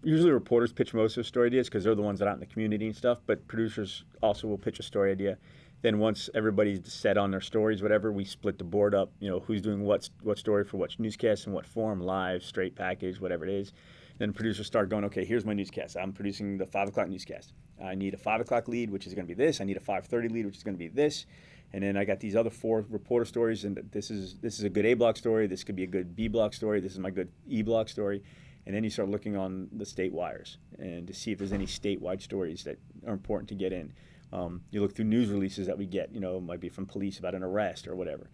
Usually reporters pitch most of their story ideas because they're the ones that are out in the community and stuff, but producers also will pitch a story idea. Then once everybody's set on their stories, whatever, we split the board up, who's doing what story for what newscast in what form, live, straight package, whatever it is. Then producers start going, okay, here's my newscast. I'm producing the 5 o'clock newscast. I need a 5 o'clock lead, which is going to be this. I need a 5:30 lead, which is going to be this. And then I got these other 4 reporter stories, and this is a good A block story. This could be a good B block story. This is my good E block story. And then you start looking on the state wires and to see if there's any statewide stories that are important to get in. You look through news releases that we get, it might be from police about an arrest or whatever.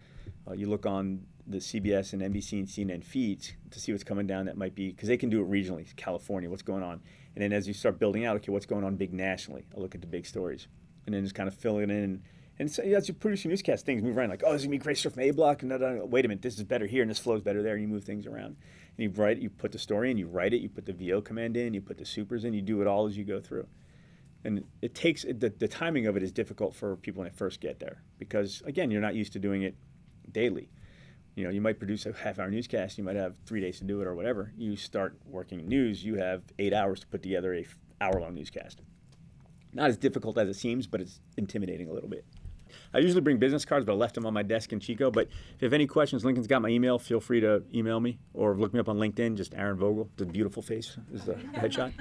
You look on the CBS and NBC and CNN feeds to see what's coming down that might be, because they can do it regionally, California, what's going on. And then as you start building out, okay, what's going on big nationally? I'll look at the big stories. And then just kind of fill it in. And so as you produce your newscast, things move around. Like, this is going to be great stuff from A block. And wait a minute, this is better here and this flows better there. And you move things around. And you write it, you put the story in, you write it, you put the VO command in, you put the supers in, you do it all as you go through. And it takes, the timing of it is difficult for people when they first get there. Because, again, you're not used to doing it daily. You might produce a half-hour newscast. You might have 3 days to do it or whatever. You start working news, you have 8 hours to put together a hour-long newscast. Not as difficult as it seems, but it's intimidating a little bit. I usually bring business cards, but I left them on my desk in Chico. But if you have any questions, Lincoln's got my email. Feel free to email me or look me up on LinkedIn. Just Aaron Vogel. The beautiful face is the headshot.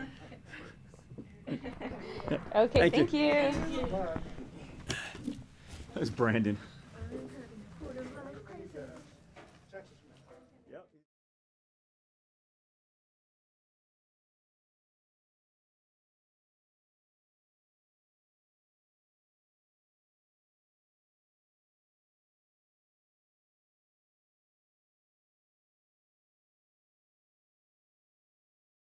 Okay, thank you. That was Brandon.